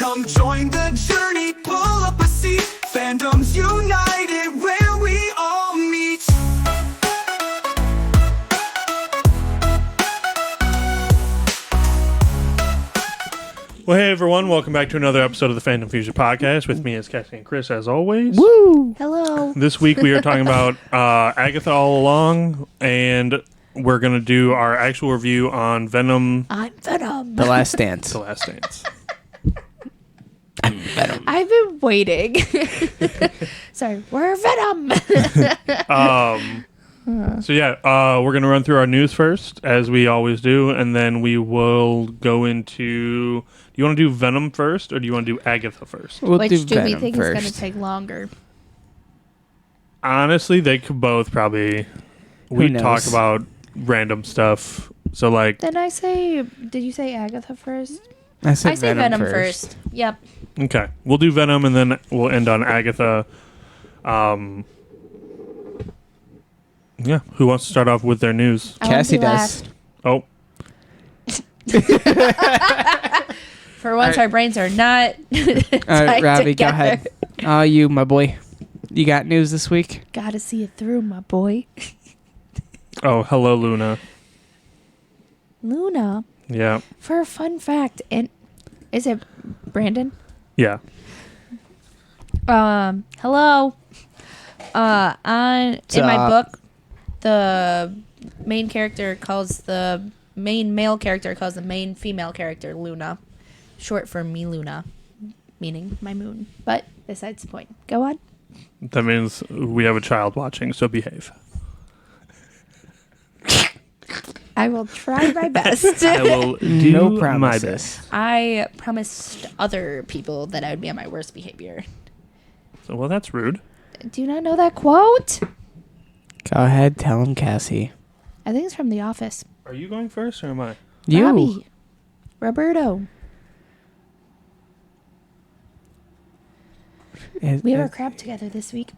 Come join the journey, pull up a seat. Fandoms united where we all meet. Well, hey everyone, welcome back to another episode of the Fandom Fusion Podcast. With me is Cassie and Chris, as always. Woo! Hello. This week we are talking about Agatha all along, and we're going to do our actual review on Venom. I'm Venom. The Last Dance. The Last Dance. I'm Venom. I've been waiting. Sorry, we're Venom. So yeah, we're going to run through our news first, as we always do, and then we will go into... Do you want to do Venom first, or do you want to do Agatha first? We'll Which do do we Venom think first. is going to take longer? Honestly, they could both probably... We talk about random stuff, so like... Did you say Agatha first? I say Venom first. Yep. Okay, we'll do Venom, and then we'll end on Agatha. Yeah, who wants to start off with their news? I wanna Cassie be does. last. Oh, For once, our brains are not All right, Robbie, go ahead. Oh, you, my boy. You got news this week? Gotta see it through, my boy. oh, hello, Luna. Luna. Yeah, For a fun fact, and is it Brandon? yeah. Hello. In my up? book, the main male character calls the main female character Luna, short for me Luna, meaning my moon. But besides the point. Go on. That means we have a child watching, so behave. I will try my best. I will do No my promises. best. I promised other people that I would be on my worst behavior. So, well, that's rude. Do you not know that quote? Go ahead, tell him, Cassie. I think it's from The Office. Are you going first, or am I? You. Robbie. Roberto. We have our crap together this week.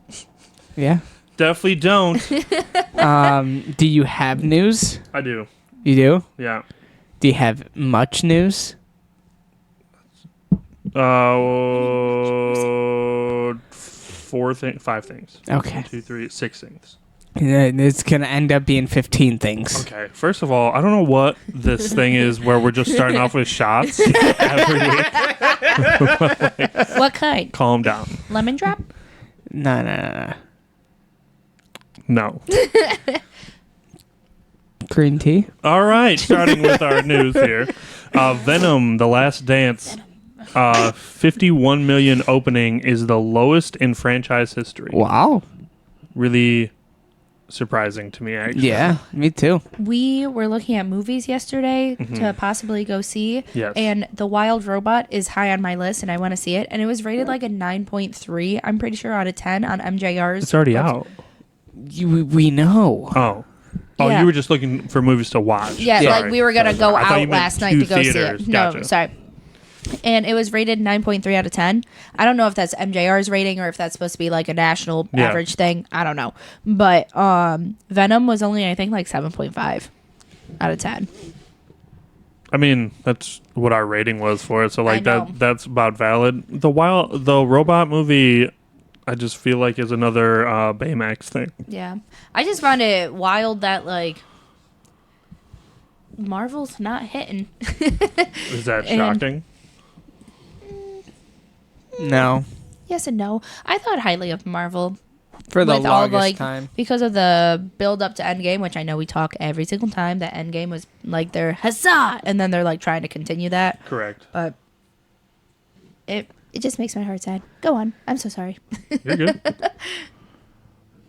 Yeah. Definitely don't. Do you have news? I do. You do? Yeah. Do you have much news? Five things. Okay. 1, 2, 3, 6 things. It's going to end up being 15 things. Okay, first of all, I don't know what this thing is where we're just starting off with shots every week. What kind? Calm down. Lemon drop? No. No. Green tea? All right, starting with our news here. Venom, The Last Dance, 51 million opening is the lowest in franchise history. Wow. Really surprising to me, actually. Yeah, me too. We were looking at movies yesterday to possibly go see. Yes. And The Wild Robot is high on my list, and I want to see it. And it was rated like a 9.3, I'm pretty sure, out of 10 on MJR's. It's already out. We know. Oh, Yeah. you were just looking for movies to watch. Yeah, Sorry. like we were going to go I thought you out meant last night two to go theaters. see it. No, Gotcha. sorry. And it was rated 9.3 out of 10. I don't know if that's MJR's rating or if that's supposed to be like a national Yeah. average thing. I don't know. But Venom was only, I think, like 7.5 out of 10. I mean, that's what our rating was for it. So like I know. that's about valid. The robot movie, I just feel like is another Baymax thing. Yeah. I just found it wild that, like, Marvel's not hitting. Is that And- shocking? No. Yes and no. I thought highly of Marvel. For the with all, longest like, time. because of the build up to Endgame, which I know we talk every single time that Endgame was like their huzzah, and then they're like trying to continue that. Correct. But it just makes my heart sad. Go on. I'm so sorry. You're good.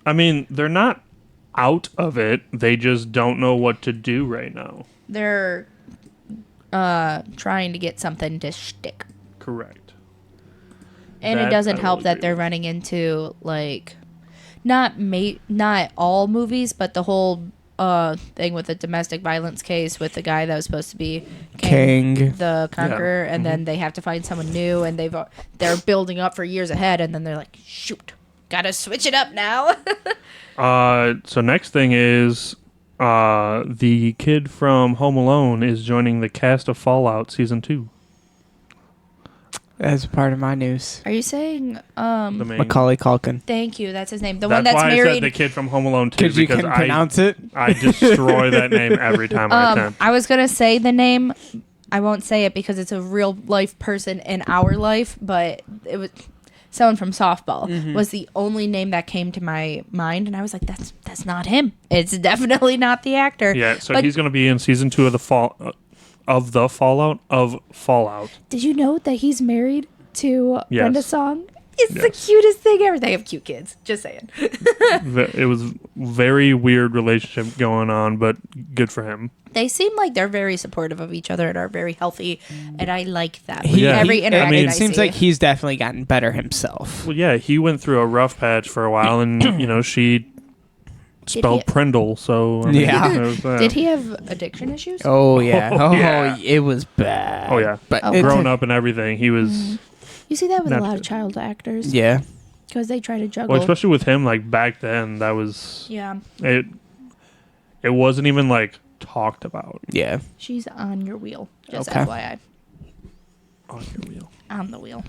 I mean, they're not out of it. They just don't know what to do right now. They're trying to get something to shtick. Correct. And That it doesn't I help will that agree they're with. running into like not all movies, but the whole thing with the domestic violence case with the guy that was supposed to be King. the Conqueror, and Mm-hmm. then they have to find someone new, and they're building up for years ahead, and then they're like, shoot, gotta switch it up now. So next thing is the kid from Home Alone is joining the cast of Fallout Season 2. As part of my news. Are you saying The main. Macaulay Culkin. thank you, that's his name. The That's one that's why I married. said the kid from Home Alone 2 Because you because can pronounce it. I destroy that name every time I attempt. I was gonna say the name. I won't say it because it's a real life person in our life, but it was someone from softball was the only name that came to my mind, and I was like, that's not him. It's definitely not the actor. Yeah, so But he's going to be in season 2 of the Fallout. did you know that he's married to Yes. Brenda Song? It's the Yes. cutest thing ever. They have cute kids. Just saying. It was very weird relationship going on, but good for him. They seem like they're very supportive of each other and are very healthy, and I like that. Yeah. Every interaction it I seems see. like he's definitely gotten better himself. Well, yeah, he went through a rough patch for a while, and she spelled Prindle, so I mean, Yeah. there's that. Did he have addiction issues? Oh yeah. Oh, Oh, yeah. it was bad. Oh yeah, But Oh, grown up and everything, he was. Mm-hmm. You see that with a Not lot good. of child actors. Yeah. Because they try to juggle. Well, especially with him, like back then, that was Yeah. it. It wasn't even like talked about Yeah. She's on your wheel. Just Okay. FYI. on your wheel. On the wheel.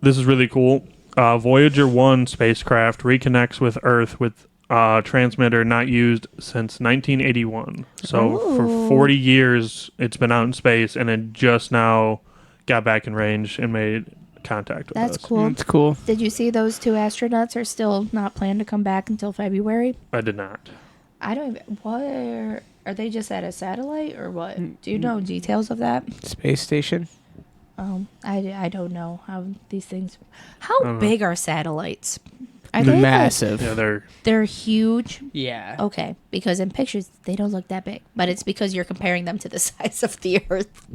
This is really cool. Voyager 1 spacecraft reconnects with Earth with transmitter not used since 1981. So for Ooh. 40 years, it's been out in space, and it just now got back in range and made contact with That's us. cool. It's cool. Did you see those 2 astronauts are still not planned to come back until February? I did not. I don't even. What? Are they just at a satellite or what? Do you know details of that? Space station. I don't know how these things. I How don't know. big are satellites? Are they like- Massive. Yeah, they're huge. Yeah. Okay, because in pictures they don't look that big, but it's because you're comparing them to the size of the Earth,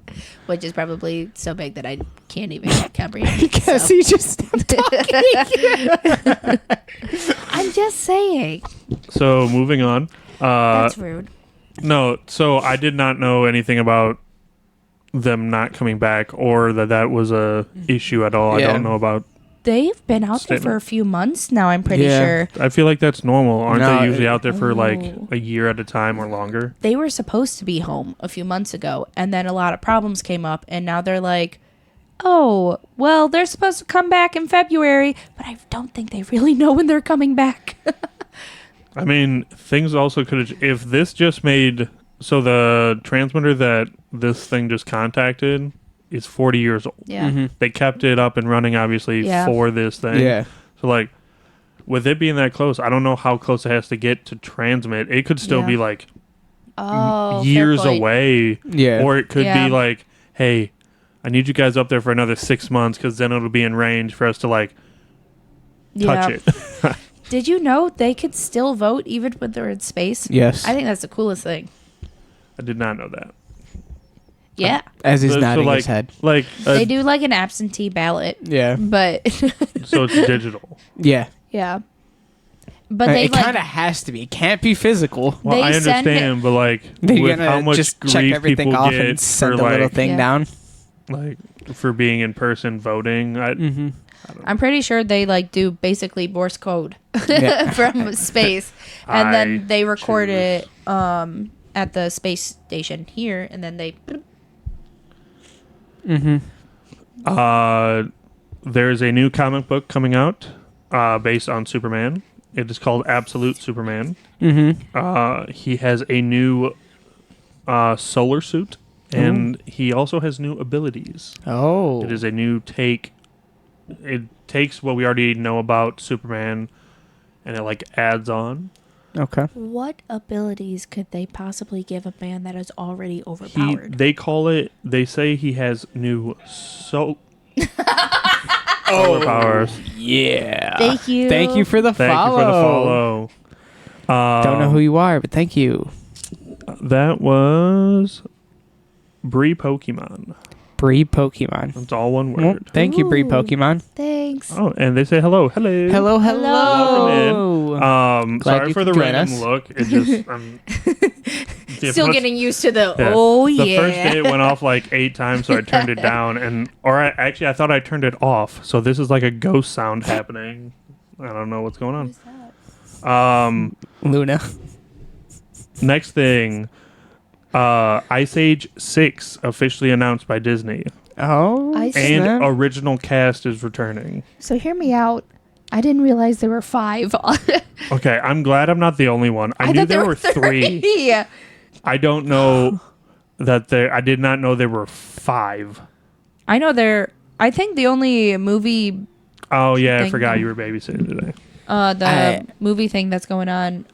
which is probably so big that I can't even comprehend. Because so. he just stopped talking. I'm just saying. So moving on. That's rude. No, so I did not know anything about them not coming back or that was a issue at all. Yeah. I don't know about. They've been out there for a few months now. I'm pretty Yeah. sure. I feel like that's normal. Aren't No, they usually out there for like Oh. a year at a time or longer? They were supposed to be home a few months ago, and then a lot of problems came up, and now they're like, oh, well, they're supposed to come back in February, but I don't think they really know when they're coming back. I mean, things also could have. If this just made. So the transmitter that this thing just contacted is 40 years old. Yeah. They kept it up and running, obviously, Yeah. for this thing. Yeah. So, like, with it being that close, I don't know how close it has to get to transmit. It could still Yeah. be, like, Oh, fair years point. away. Yeah. Or it could Yeah. be like, hey, I need you guys up there for another 6 months because then it'll be in range for us to, like, touch it. Did you know they could still vote even when they're in space? Yes. I think that's the coolest thing. I did not know that. Yeah. As he's So, nodding like, his head. Like, They do like an absentee ballot, Yeah. but so it's digital. Yeah. yeah. But they it like kind of has to be. It can't be physical. Well, They I send understand, but like They're with gonna how much just check grief everything people off get and send for a little like, thing Yeah. down. like for being in person voting, Mm-hmm. I'm pretty sure they like do basically Morse code Yeah. from space, and then I they record choose. it at the space station here, and then they. Mm-hmm. there's a new comic book coming out based on Superman. It is called Absolute Superman. Mm-hmm. He has a new solar suit, and he also has new abilities. Oh. It is a new take. It takes what we already know about Superman, and it like adds on. Okay. What abilities could they possibly give a man that is already overpowered? They call it. They say he has new solar Oh. powers. Yeah. Thank you. Thank you for the Thank follow. you for the follow. Don't know who you are, but thank you. That was Bree Pokemon. Bree Pokemon. It's all one Well, word. thank you, Bree Ooh. Pokemon. Thanks. Oh, and they say hello. Hello. Hello, hello. Welcome Glad sorry you for could the join random us. look. It just Still getting used to the Yeah. oh the yeah. first day it went off like 8 times, so I turned it down, I thought I turned it off. So this is like a ghost sound happening. I don't know what's going on. Luna. Next thing, Ice Age 6 officially announced by Disney. Oh, I And snap. original cast is returning. So hear me out. I didn't realize there were 5. Okay, I'm glad I'm not the only one. I knew thought there were 3. I don't know that there. I did not know there were 5. I know I think the only movie, Oh yeah, I Thank forgot you. you were babysitting today. movie thing that's going on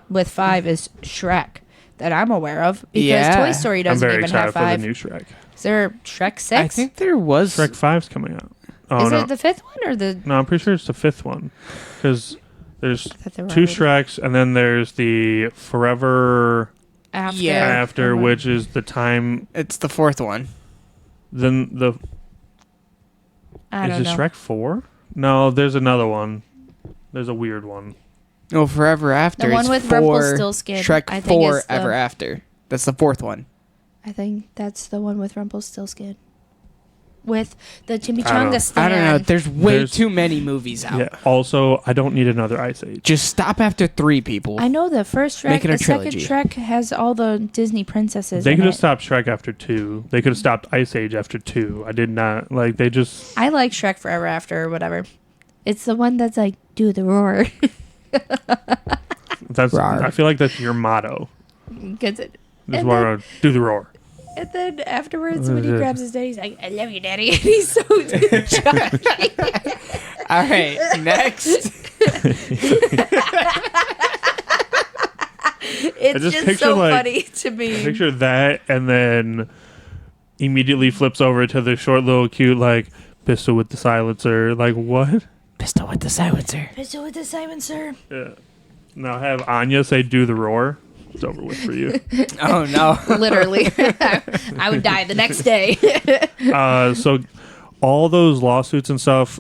with 5 is Shrek that I'm aware of because Yeah. Toy Story I'm doesn't very even excited have for 5. the new Shrek. Is there Shrek 6? I think there was. Shrek 5's coming out. Oh is no, it the 5th one or the? no, I'm pretty sure it's the 5th one because there's thought they were 2 already- Shreks and then there's the Forever After, Yeah. After, which is the time. It's the 4th one. Then the I is don't it know. Shrek 4? No, there's another one. There's a weird one. Oh, Forever After. The one is with 4, Rumpelstiltskin, Shrek I think 4 is the- Ever After. That's the 4th one. I think that's the one with Rumpelstiltskin. With the I don't know. chimichanga stand. I don't know. There's way There's- too many movies out. Yeah. Also, I don't need another Ice Age. Just stop after 3 people. I know the first Shrek, Make it a the second trilogy. Shrek has all the Disney princesses They in could have it. stopped Shrek after 2. They could have stopped Ice Age after 2. I did not like. They just. I like Shrek Forever After or whatever. It's the one that's like, do the roar. That's. Rawr. I feel like that's your motto. Gets it. This And one, do the roar. And then afterwards, when he Yeah. grabs his daddy, he's like, I love you, daddy. And he's so judgy. All right, next. It's just just picture, so like- funny to me. Picture that, and then immediately flips over to the short little cute like pistol with the silencer. Like what? Pistol with the silencer. Pistol with the silencer. Yeah. Now have Anya say "do the roar." It's over with for you. Oh no. Literally. I would die the next day. So all those lawsuits and stuff.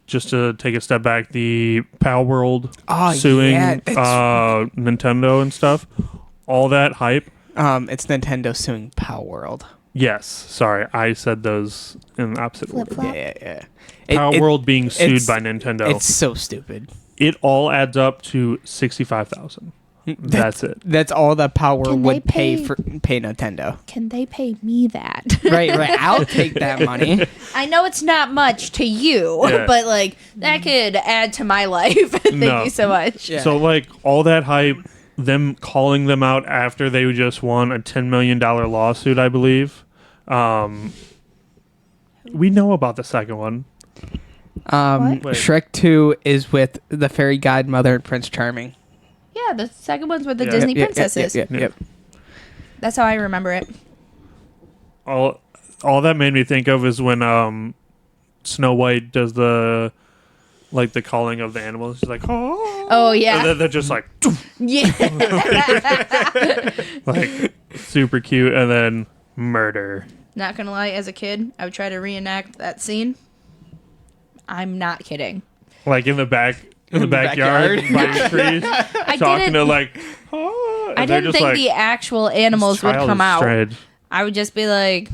Just to take a step back, the Pal World Oh, suing yeah, that's- Nintendo and stuff. All that hype. It's Nintendo suing Power World. Yes. Sorry, I said those in the opposite order. Flip-flop. Yeah. Power World being sued it's- by Nintendo. It's so stupid. It all adds up to 65,000. That's it. That's all that Power Can would they pay pay- pay Nintendo. Can they pay me that? Right. I'll take that money. I know it's not much to you, Yeah. but like that could add to my life. Thank No. you so much. Yeah. So like all that hype, them calling them out after they just won a $10 million lawsuit, I believe. We know about the second one. What? Wait. Shrek 2 is with the fairy godmother and Prince Charming. Yeah, the second one's with the Yeah. Disney Yep, princesses. Yep. Yeah. That's how I remember it. All that made me think of is when Snow White does the calling of the animals. She's like, oh, Oh yeah, and then they're just like, yeah. like super cute, and then murder. Not gonna lie, as a kid, I would try to reenact that scene. I'm not kidding. Like in the backyard, by the trees, talking to like. Oh, and I they're didn't just think like, the actual animals would "Child come is out. strange." I would just be like,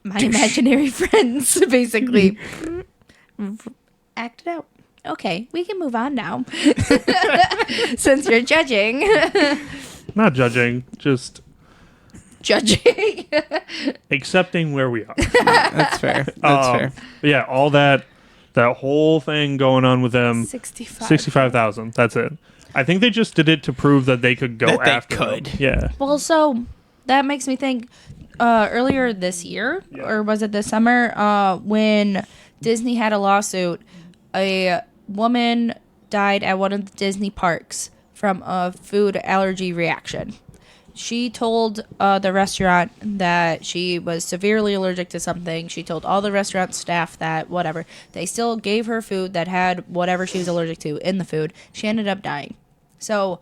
my imaginary friends, basically. Act it out. Okay, we can move on now. Since you're judging. Not judging, just Judging. accepting where we are. That's fair. That's fair. But yeah, all that whole thing going on with them. 65,000. That's it. I think they just did it to prove that they could go That they after them. could. Yeah. Well, so that makes me think earlier this year, or was it this summer, when Disney had a lawsuit, a woman died at one of the Disney parks from a food allergy reaction. She told the restaurant that she was severely allergic to something. She told all the restaurant staff that whatever. They still gave her food that had whatever she was allergic to in the food. She ended up dying. So,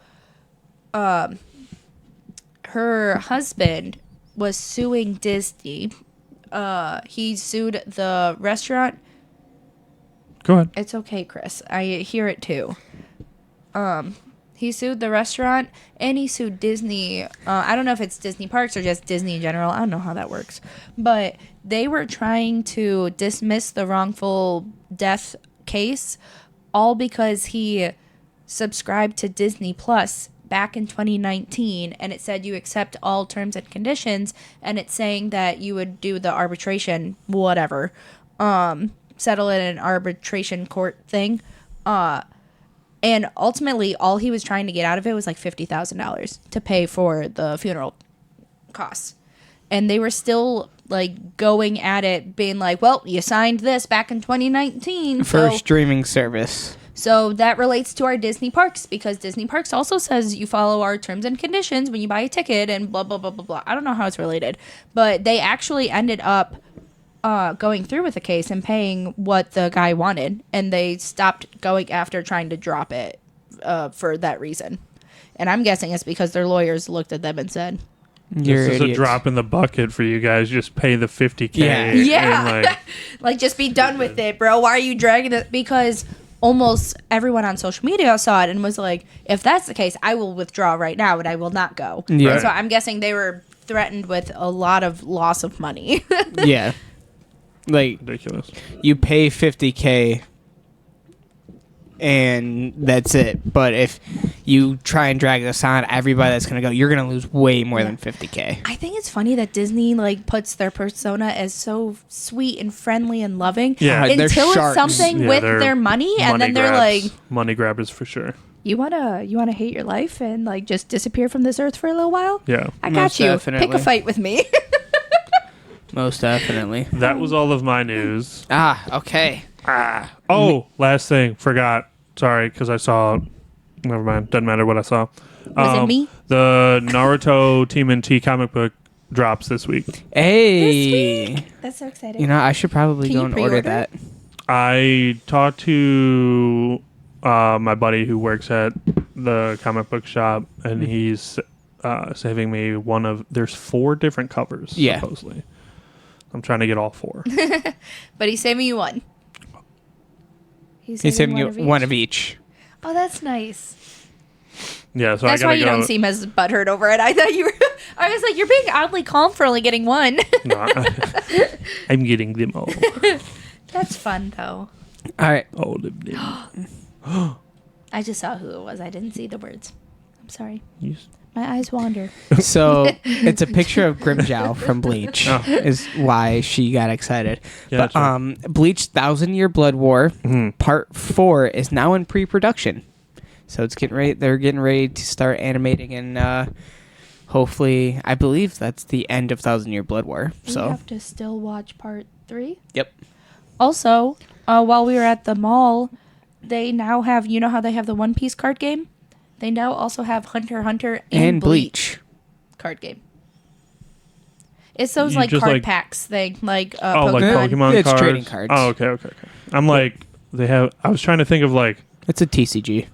her husband was suing Disney. He sued the restaurant. Go ahead. It's okay, Chris. I hear it too. He sued the restaurant and he sued Disney. I don't know if it's Disney Parks or just Disney in general. I don't know how that works. But they were trying to dismiss the wrongful death case all because he subscribed to Disney Plus back in 2019, and it said you accept all terms and conditions, and it's saying that you would do the arbitration, whatever, settle it in an arbitration court thing. And ultimately, all he was trying to get out of it was like $50,000 to pay for the funeral costs. And they were still like going at it, being like, well, you signed this back in 2019. For streaming service. So that relates to our Disney parks, because Disney parks also says you follow our terms and conditions when you buy a ticket and blah, blah, blah, blah, blah. I don't know how it's related. But they actually ended up going through with the case and paying what the guy wanted, and they stopped going after trying to drop it for that reason. And I'm guessing it's because their lawyers looked at them and said, this is a drop in the bucket for you guys. Just pay the $50K. Yeah. And like, just be done with it, bro. Why are you dragging it? Because almost everyone on social media saw it and was like, if that's the case, I will withdraw right now and I will not go. Yeah. And so I'm guessing they were threatened with a lot of loss of money. Yeah. Like, ridiculous. You pay $50K and that's it. But if you try and drag this on, everybody that's going to go, you're going to lose way more than $50K. I think it's funny that Disney like puts their persona as so sweet and friendly and loving. Yeah, they're until it's sharks. something with their money, and then they're like, money grabbers for sure. You wanna hate your life and like just disappear from this earth for a little while? Yeah. I got Most you. definitely. Pick a fight with me. Most definitely. That was all of my news. Okay. Oh, last thing. Forgot. Sorry, because I saw... Never mind. Doesn't matter what I saw. Was it me? The Naruto TMNT comic book drops this week. Hey. That's so exciting. You know, I should probably Can go you and order pre-order? that. I talked to my buddy who works at the comic book shop, and he's saving me one of... There's 4 different covers, Yeah. supposedly. I'm trying to get all 4. But he's saving you one. He's saving you one of each. Oh, that's nice. Yeah, so That's I why gotta you go. don't seem as butthurt over it. I thought you were... I was like, you're being oddly calm for only getting one. No, I'm getting them all. That's fun, though. All right. All of them. I just saw who it was. I didn't see the words. I'm sorry. You My eyes wander. So it's a picture of Grimjow from Bleach. Oh. Is why she got excited. Yeah, But Bleach 1000-Year Blood War Part 4 is now in pre-production. So it's getting ready. They're getting ready to start animating, and hopefully, I believe that's the end of 1000-Year Blood War. We So have to still watch part 3. yep. Also, while we were at the mall, they now have, you know how they have the One Piece card game? They now also have Hunter x Hunter and Bleach card game. It's those You like just, card like- packs thing, like Oh, Pokemon. like Pokemon It's cards? trading cards. Oh, okay. I'm like, they have... I was trying to think of like... It's a TCG.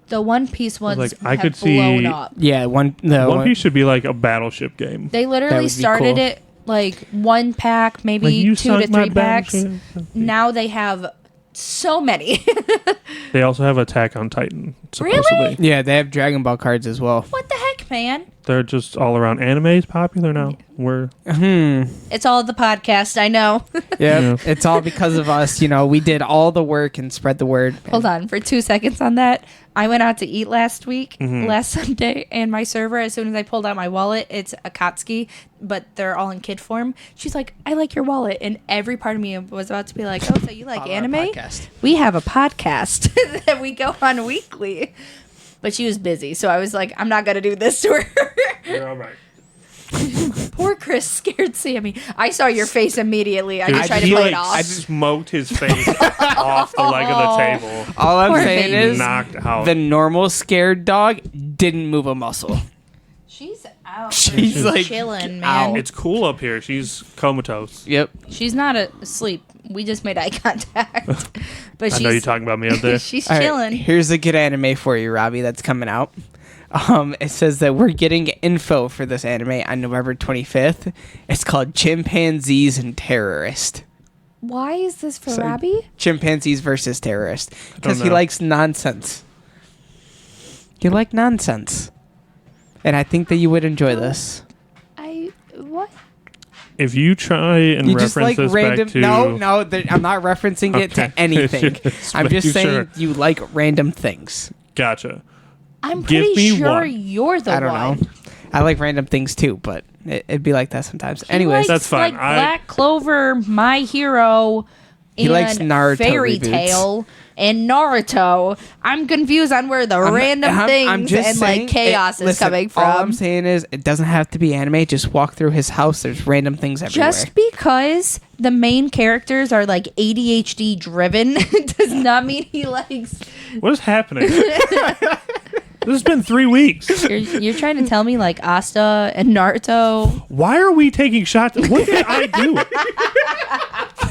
The One Piece ones like, I have could blown see- up. Yeah, One Piece should be like a battleship game. They That literally would be started cool. it like 1 pack, maybe Like, you 2 to sunk my 3 packs. battleship. Now they have so many. They also have Attack on Titan, Really? supposedly. Yeah, they have Dragon Ball cards as well. What the heck, man? They're just all around. Anime is popular now. We're... It's all the podcast, I know. Yeah, it's all because of us. You know, we did all the work and spread the word. Hold on for 2 seconds on that. I went out to eat last Mm-hmm. Sunday, and my server, as soon as I pulled out my wallet, it's Akatsuki, but they're all in kid form. She's like, I like your wallet. And every part of me was about to be like, oh, so you like Follow our anime? podcast. We have a podcast that we go on weekly. But she was busy, so I was like, I'm not going to do this to her. You're all right. Poor Chris scared Sammy. I saw your face immediately. I Dude, just tried to he, play like, it off. I just smoked his face off the leg of the table. All I'm Poor saying baby. is Knocked out. the normal scared dog didn't move a muscle. She's out. She's like chilling, man. out. It's cool up here. She's comatose. Yep. She's not asleep. We just made eye contact. But I know you're talking about me up there. she's All right, chilling. here's a good anime for you, Robbie, that's coming out. It says that we're getting info for this anime on November 25th. It's called Chimpanzees and Terrorist. Why is this for So- Robbie? Chimpanzees versus terrorists. Because he know. likes nonsense. You like nonsense. And I think that you would enjoy this. What? If you try and You reference just like this random. back to... No, I'm not referencing it to Okay. anything. Just I'm just making saying sure. you like random things. Gotcha. I'm Give pretty me sure one. you're the I don't one. know. I like random things too, but it'd be like that sometimes. Anyways, That's fine. Like Black Clover, My Hero, He likes and Naruto Fairy reboots. Tale, and Naruto. I'm confused on where the random things and like chaos is coming from. All I'm saying is it doesn't have to be anime. Just walk through his house. There's random things everywhere. Just because the main characters are like ADHD driven does not mean he likes. What is happening? This has been 3 weeks. You're trying to tell me like Asta and Naruto. Why are we taking shots? What did I do?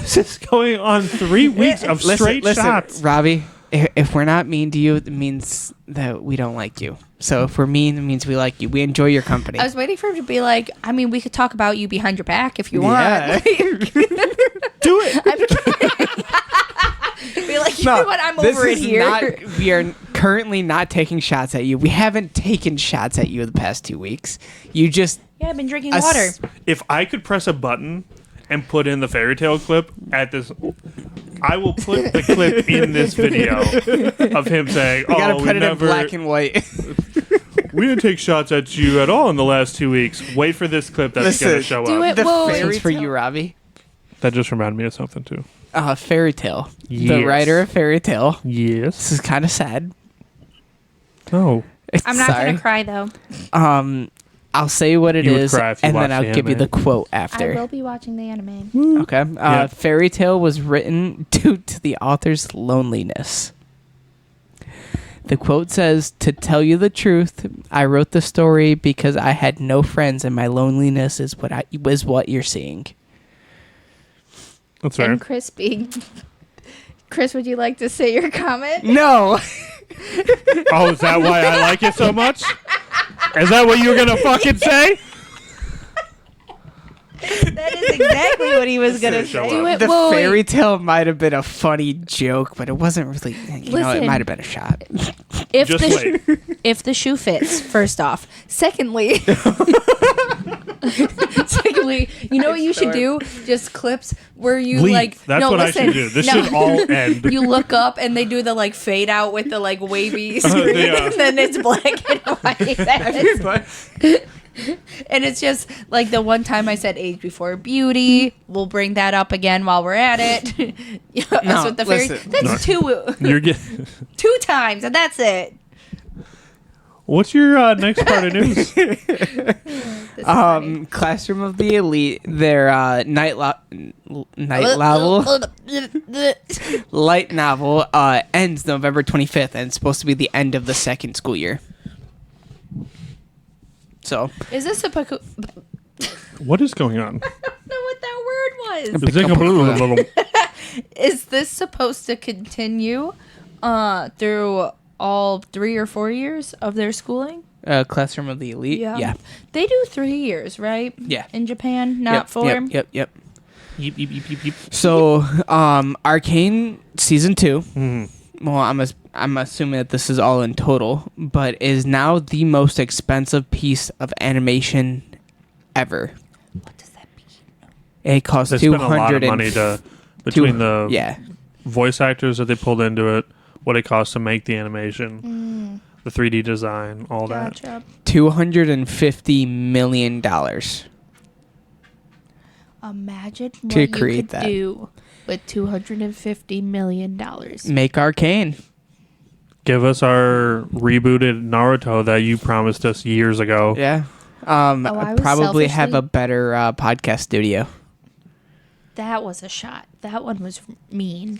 This is going on 3 weeks of straight shots. Robbie, if we're not mean to you, it means that we don't like you. So if we're mean, it means we like you. We enjoy your company. I was waiting for him to be like, I mean, we could talk about you behind your back if you Yeah. want. Do it. I'm kidding. Be like, you know what? I'm over it here. We are currently not taking shots at you. We haven't taken shots at you the past 2 weeks. You just Yeah, I've been drinking water. If I could press a button and put in the fairy tale clip at this, I will put the clip in this video of him saying, You gotta "Oh, put it in black and white." we didn't take shots at you at all in the last 2 weeks." Wait for this clip that's Listen, gonna show do up. it. The Whoa, fairy wait. for you, Robbie. That just reminded me of something too. Fairy Tale. The Yes. writer of Fairy Tale. Yes. This is kind of sad. Oh. I'm not Sorry. gonna cry though. I'll say what it You would is, cry if you and then watched I'll the give you the anime. quote I after. will be watching the anime. Okay. Yeah. Fairy Tale was written due to the author's loneliness. The quote says, "To tell you the truth, I wrote the story because I had no friends, and my loneliness is what you're seeing." That's fair. And crispy. Chris, would you like to say your comment? No. Oh, is that why I like it so much? Is that what you're gonna fucking say? That is exactly what he was gonna Show say. up. Do it. The Whoa, wait. fairy tale might have been a funny joke, but it wasn't really. You know, it Listen. might have been a shot. If Just the wait. if the shoe fits, first off. Secondly, you know what you should do? Just clips where you Leave. like. That's no, what listen, I should do. This no. should all end. You look up and they do the like fade out with the like wavy screen, Yeah. and then it's black and white. And it's just like the one time I said age before beauty. We'll bring that up again while we're at it. That's No, what the fairy. listen. That's You're getting. two times, and that's it. What's your next part of news? This is funny. Classroom of the Elite. Their light novel ends November 25th, and it's supposed to be the end of the second school year. So Is this a What is going on? I don't know what that word was. Is this supposed to continue through all 3 or 4 years of their schooling? Classroom of the Elite. Yeah. They do 3 years, right? Yeah. In Japan, not 4. Yep. Yeep, yeep, yeep, yeep, yeep. So, Arcane season 2. Well, I'm assuming that this is all in total, but is now the most expensive piece of animation ever. What does that mean? It costs They spent a lot of money between the yeah. voice actors that they pulled into it, what it cost to make the animation, the 3D design, all that. Gotcha. $250 million. Imagine what To you create could that. do with $250 million. Make Arcane. Give us our rebooted Naruto that you promised us years ago. Yeah. I was Probably have selfishly- a better podcast studio. That was a shot. That one was mean.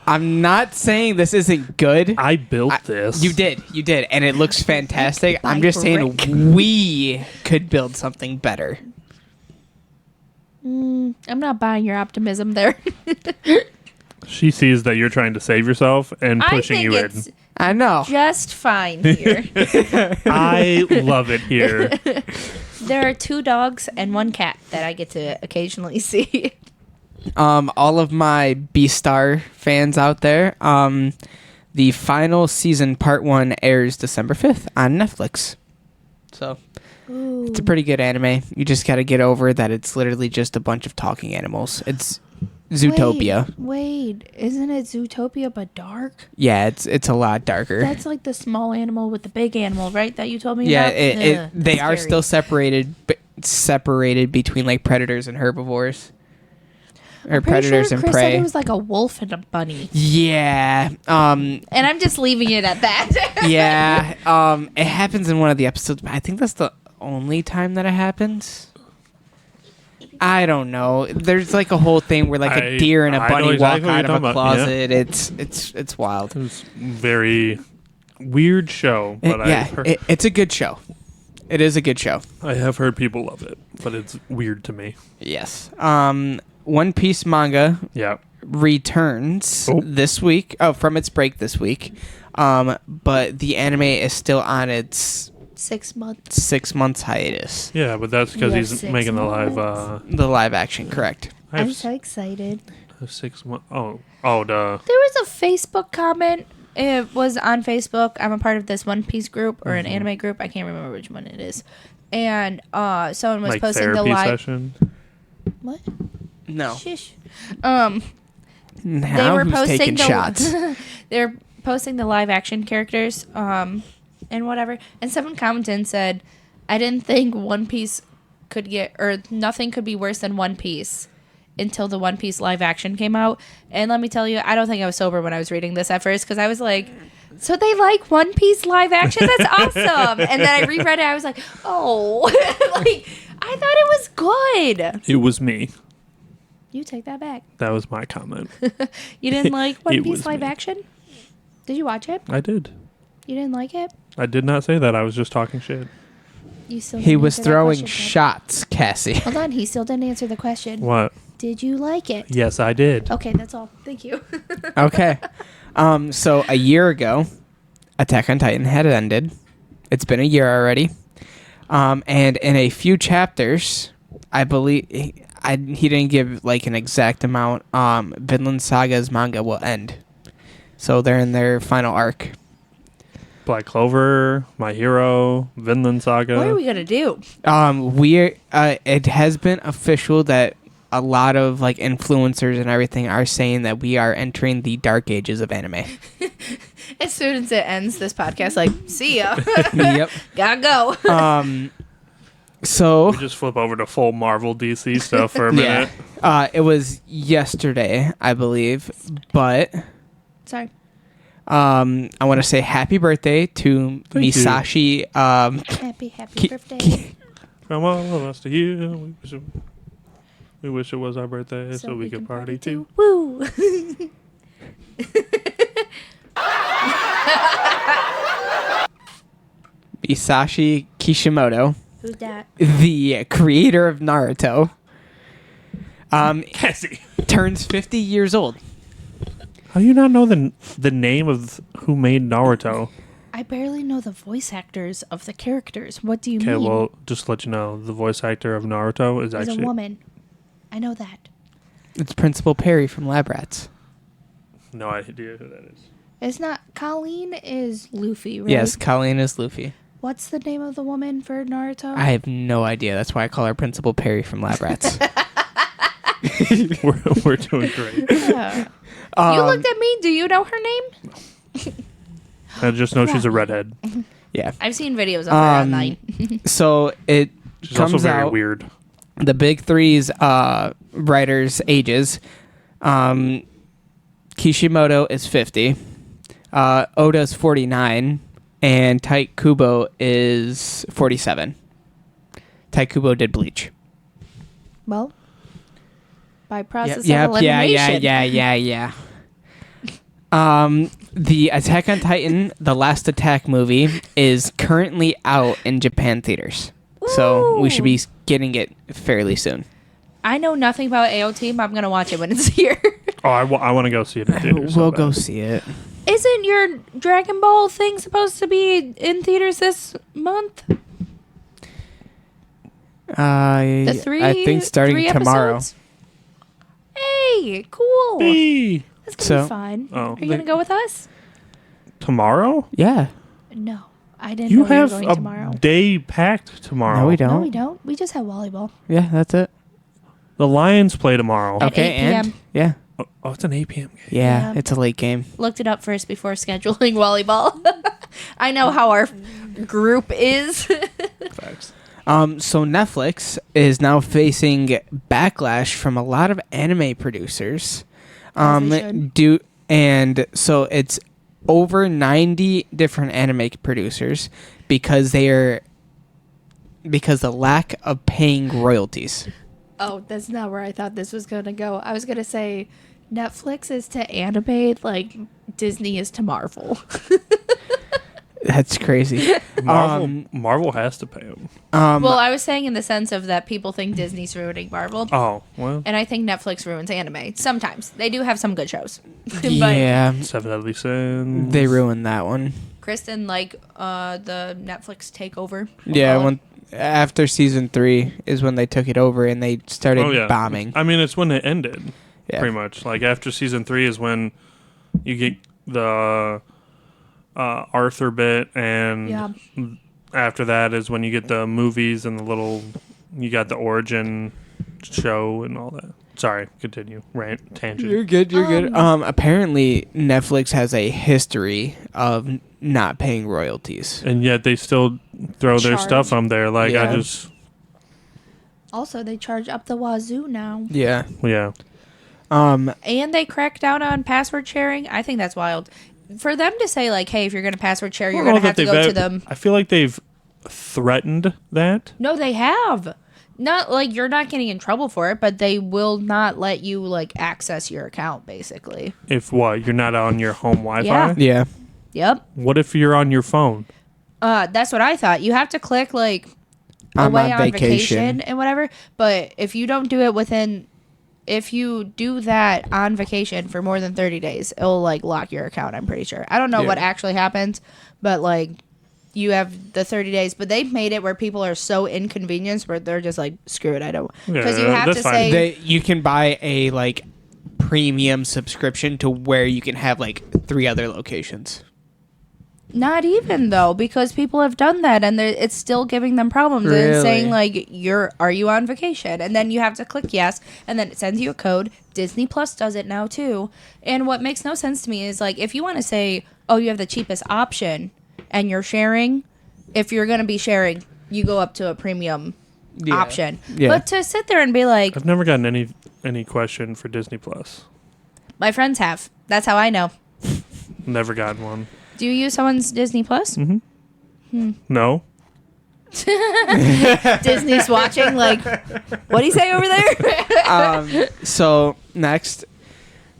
I'm not saying this isn't good. I built this. You did, and it looks fantastic. I'm just saying Brick. we could build something better. I'm not buying your optimism there. She sees that you're trying to save yourself and I pushing think you it's I know. just fine here. in. I love it here. There are 2 dogs and 1 cat that I get to occasionally see. All of my B-Star fans out there, the final season, part 1, airs December 5th on Netflix. So, it's a pretty good anime. You just gotta get over that it's literally just a bunch of talking animals. It's Zootopia. Wait, isn't it Zootopia but dark? Yeah, it's a lot darker. That's like the small animal with the big animal, right? That you told me Yeah, about? they are scary. still separated between like predators and herbivores. Or Pretty predators sure and Chris said prey. it was like a wolf and a bunny. Yeah. And I'm just leaving it at that. Yeah. It happens in one of the episodes, but I think that's the only time that it happens. I don't know. There's like a whole thing where like a deer and a I know bunny exactly walk what out you're of a talking about, closet. It's wild. It was very weird show, but It's a good show. It is a good show. I have heard people love it, but it's weird to me. Yes. One Piece manga Yeah. returns Oh. this week. Oh, from its break this week. But the anime is still on its 6 months. 6 months hiatus. Yeah, but that's because You have he's 6 making the live. months. The live action, correct? I have I'm so excited. 6 months. Oh, duh. There was a Facebook comment. It was on Facebook. I'm a part of this One Piece group or an anime group. I can't remember which one it is. And someone was Like posting the therapy live. session. What? No. Shish. Now They were who's posting taking the shots? they're posting the live action characters and whatever, and someone commented and said, I didn't think One Piece could get, or nothing could be worse than One Piece until the One Piece live action came out. And let me tell you, I don't think I was sober when I was reading this at first, because I was like, so they like One Piece live action? That's awesome. And then I reread it, I was like, oh. Like, I thought it was good. It was me. You take that back. That was my comment. You didn't like One It Piece was live me. action? Did you watch it? I did. You didn't like it? I did not say that. I was just talking shit. You still He didn't was answer that throwing question, Ted. shots, Cassie. Hold on, he still didn't answer the question. What? Did you like it? Yes, I did. Okay, that's all. Thank you. Okay. So a year ago, Attack on Titan had ended. It's been a year already. And in a few chapters, I believe he didn't give like an exact amount. Vinland Saga's manga will end. So they're in their final arc. Black Clover, My Hero, Vinland Saga. What are we gonna do? It has been official that a lot of like influencers and everything are saying that we are entering the dark ages of anime. As soon as it ends, this podcast, like, see ya. Yep. Gotta go. So We just flip over to full Marvel DC stuff for a minute. it was yesterday, I believe, but Sorry. I want to say happy birthday to Thank you. Misashi. Happy birthday. From all of us to you, we wish it was our birthday so we could party too. Woo. Misashi Kishimoto, Who's that? the creator of Naruto, Cassie, turns 50 years old. how do you not know the name of who made Naruto? I barely know the voice actors of the characters. What do you Okay, mean? well, just to let you know, the voice actor of Naruto is He's actually a woman. I know that. It's Principal Perry from Lab Rats. no idea who that is. It's not. Colleen is Luffy, right? Yes, Colleen is Luffy. What's the name of the woman for Naruto? I have no idea. That's why I call her Principal Perry from Lab Rats. We're doing great. Yeah. You looked at me. Do you know her name? I just know she's a redhead. Yeah. I've seen videos of her online. So it She's also comes very out. weird. The big three's writers' ages. Kishimoto is 50. Oda's 49. And Tite Kubo is 47. Tite Kubo did Bleach. Well, by process Yeah. of elimination. Yeah. The Attack on Titan, the Last Attack movie, is currently out in Japan theaters. So we should be getting it fairly soon. I know nothing about AOT, but I'm gonna watch it when it's here. Oh, I want to go see it in theaters. We'll so go bad. see it. Isn't your Dragon Ball thing supposed to be in theaters this month? The three. I think starting three tomorrow. episodes? Hey, cool. Hey, That's gonna So- be fun. Oh. Are you gonna go with us? tomorrow? Yeah. No, I didn't You know we were have going a tomorrow. day packed tomorrow. No, we don't. No, we don't. We just have volleyball. Yeah, that's it. The Lions play tomorrow. At Okay, 8 p.m. and yeah, Oh, it's an 8 p.m. game. yeah, Yeah. it's a late game. Looked it up first before scheduling volleyball. I know how our group is. Facts. So Netflix is now facing backlash from a lot of anime producers. As they should. So it's over 90 different anime producers because the lack of paying royalties. Oh, that's not where I thought this was going to go. I was going to say Netflix is to anime like Disney is to Marvel. That's crazy. Marvel has to pay them. Well, I was saying in the sense of that people think Disney's ruining Marvel. Oh, well. And I think Netflix ruins anime. Sometimes. They do have some good shows. But Yeah, Seven Deadly Sins. they ruined that one. Kristen, like the Netflix takeover. Yeah, Well, after season 3 is when they took it over and they started bombing. I mean, it's when it ended, Yeah. pretty much. Like, after season 3 is when you get the Arthur bit, and Yeah. after that is when you get the movies and you got the origin show and all that. Sorry, continue. Rant, tangent. You're good. Apparently, Netflix has a history of not paying royalties. And yet they still throw their Charge. stuff on there. Like, Yeah. Also, they charge up the wazoo now. Yeah. Yeah. And they crack down on password sharing. I think that's wild. For them to say, like, hey, if you're going to password share, you're going to have to go to them. I feel like they've threatened that. No, they have. Not like you're not getting in trouble for it, but they will not let you, like, access your account, basically. If what? You're not on your home Wi-Fi? Yeah. Yeah. Yep. What if you're on your phone? That's what I thought. You have to click, like, I'm away on on vacation. vacation and whatever. But if you don't do it if you do that on vacation for more than 30 days, it'll, like, lock your account, I'm pretty sure. I don't know Yeah. what actually happens, but, like, you have the 30 days. But they've made it where people are so inconvenienced where they're just like, screw it, I don't. Because you Yeah, have that's to fine. say... You can buy a like premium subscription to where you can have like 3 other locations. Not even though, because people have done that and it's still giving them problems and Really? saying like, are you on vacation? And then you have to click yes, and then it sends you a code. Disney Plus does it now too. And what makes no sense to me is like, if you want to say, oh, you have the cheapest option and you're sharing, if you're going to be sharing, you go up to a premium option. Yeah. But to sit there and be like, I've never gotten any question for Disney Plus. my friends have. That's how I know. Never gotten one. Do you use someone's Disney Plus? No. Disney's watching like, what do you say over there? So next,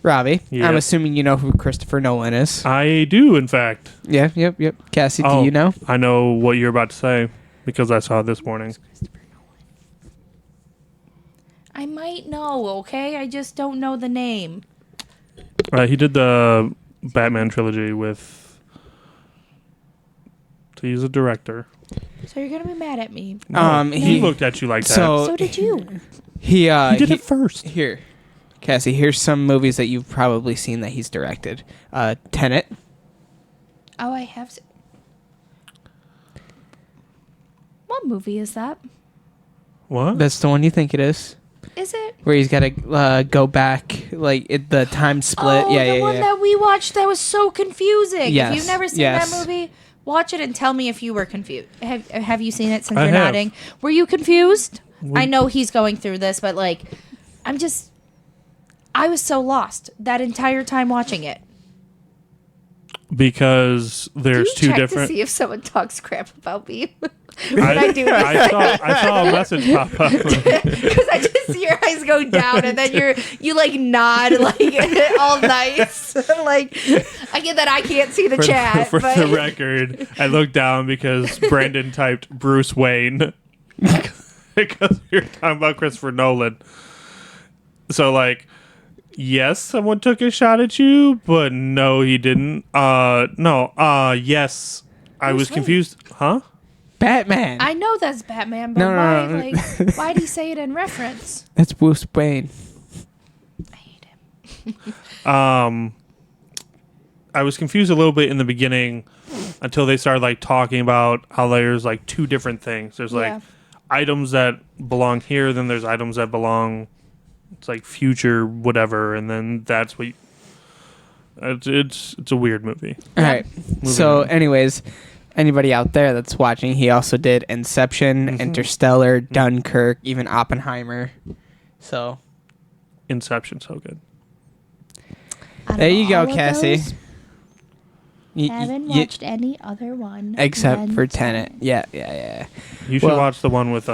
Robbie. Yeah. I'm assuming you know who Christopher Nolan is. I do, in fact. Yeah. Yep. Cassie, Oh, do you know? I know what you're about to say because I saw it this morning. I might know, okay? I just don't know the name. He did the Batman trilogy with... So he's a director. So you're gonna be mad at me. He looked at you like that. So did you. He He did it first. Here, Cassie. Here's some movies that you've probably seen that he's directed. Tenet. Oh, I have. What movie is that? What? That's the one you think it is. Is it? Where he's got to go back, like the time split. Oh, the one that we watched that was so confusing. Yes, If you've never seen yes. that movie, watch it and tell me if you were confused. Have you seen it since I you're have. nodding? Were you confused? I know he's going through this, but like, I was so lost that entire time watching it. Because there's two check different... to see if someone talks crap about me. When I do this. I saw a message pop up. Because I just see your eyes go down, and then you like nod like all nice. Like I get that I can't see the chat, For but the record, I looked down because Brandon typed Bruce Wayne because we were talking about Christopher Nolan. So like, yes, someone took a shot at you, but no, he didn't. Yes, I was confused. Huh? Batman. I know that's Batman, but No. why? Like, why'd he say it in reference? That's Bruce Wayne. I hate him. I was confused a little bit in the beginning until they started like talking about how there's like two different things. There's like Yeah. items that belong here, then there's items that belong it's like future whatever, and then that's what. It's a weird movie. All right. So, on. anyways, anybody out there that's watching, he also did Inception, Interstellar, Dunkirk, even Oppenheimer. So, Inception, so good. Out there of you go, all of Cassie. those, haven't watched any other one except for Tenet. Tenet. Yeah. You should Well- watch the one with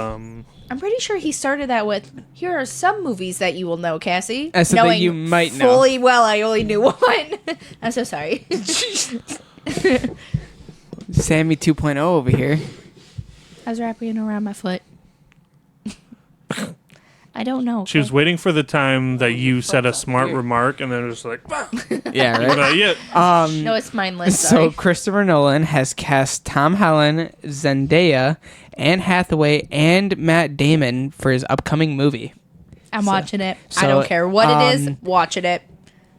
I'm pretty sure he started that with, here are some movies that you will know, Cassie. I said that you might know. Fully well, I only knew one. I'm so sorry. Sammy 2.0 over here. I was wrapping it around my foot. I don't know. She was waiting for the time that you said a smart remark, and then it was like, Yeah, right. yeah. No, it's mindless. So Sorry. Christopher Nolan has cast Tom Holland, Zendaya, Anne Hathaway, and Matt Damon for his upcoming movie. I'm watching it. I so, don't care what it is. Watching it.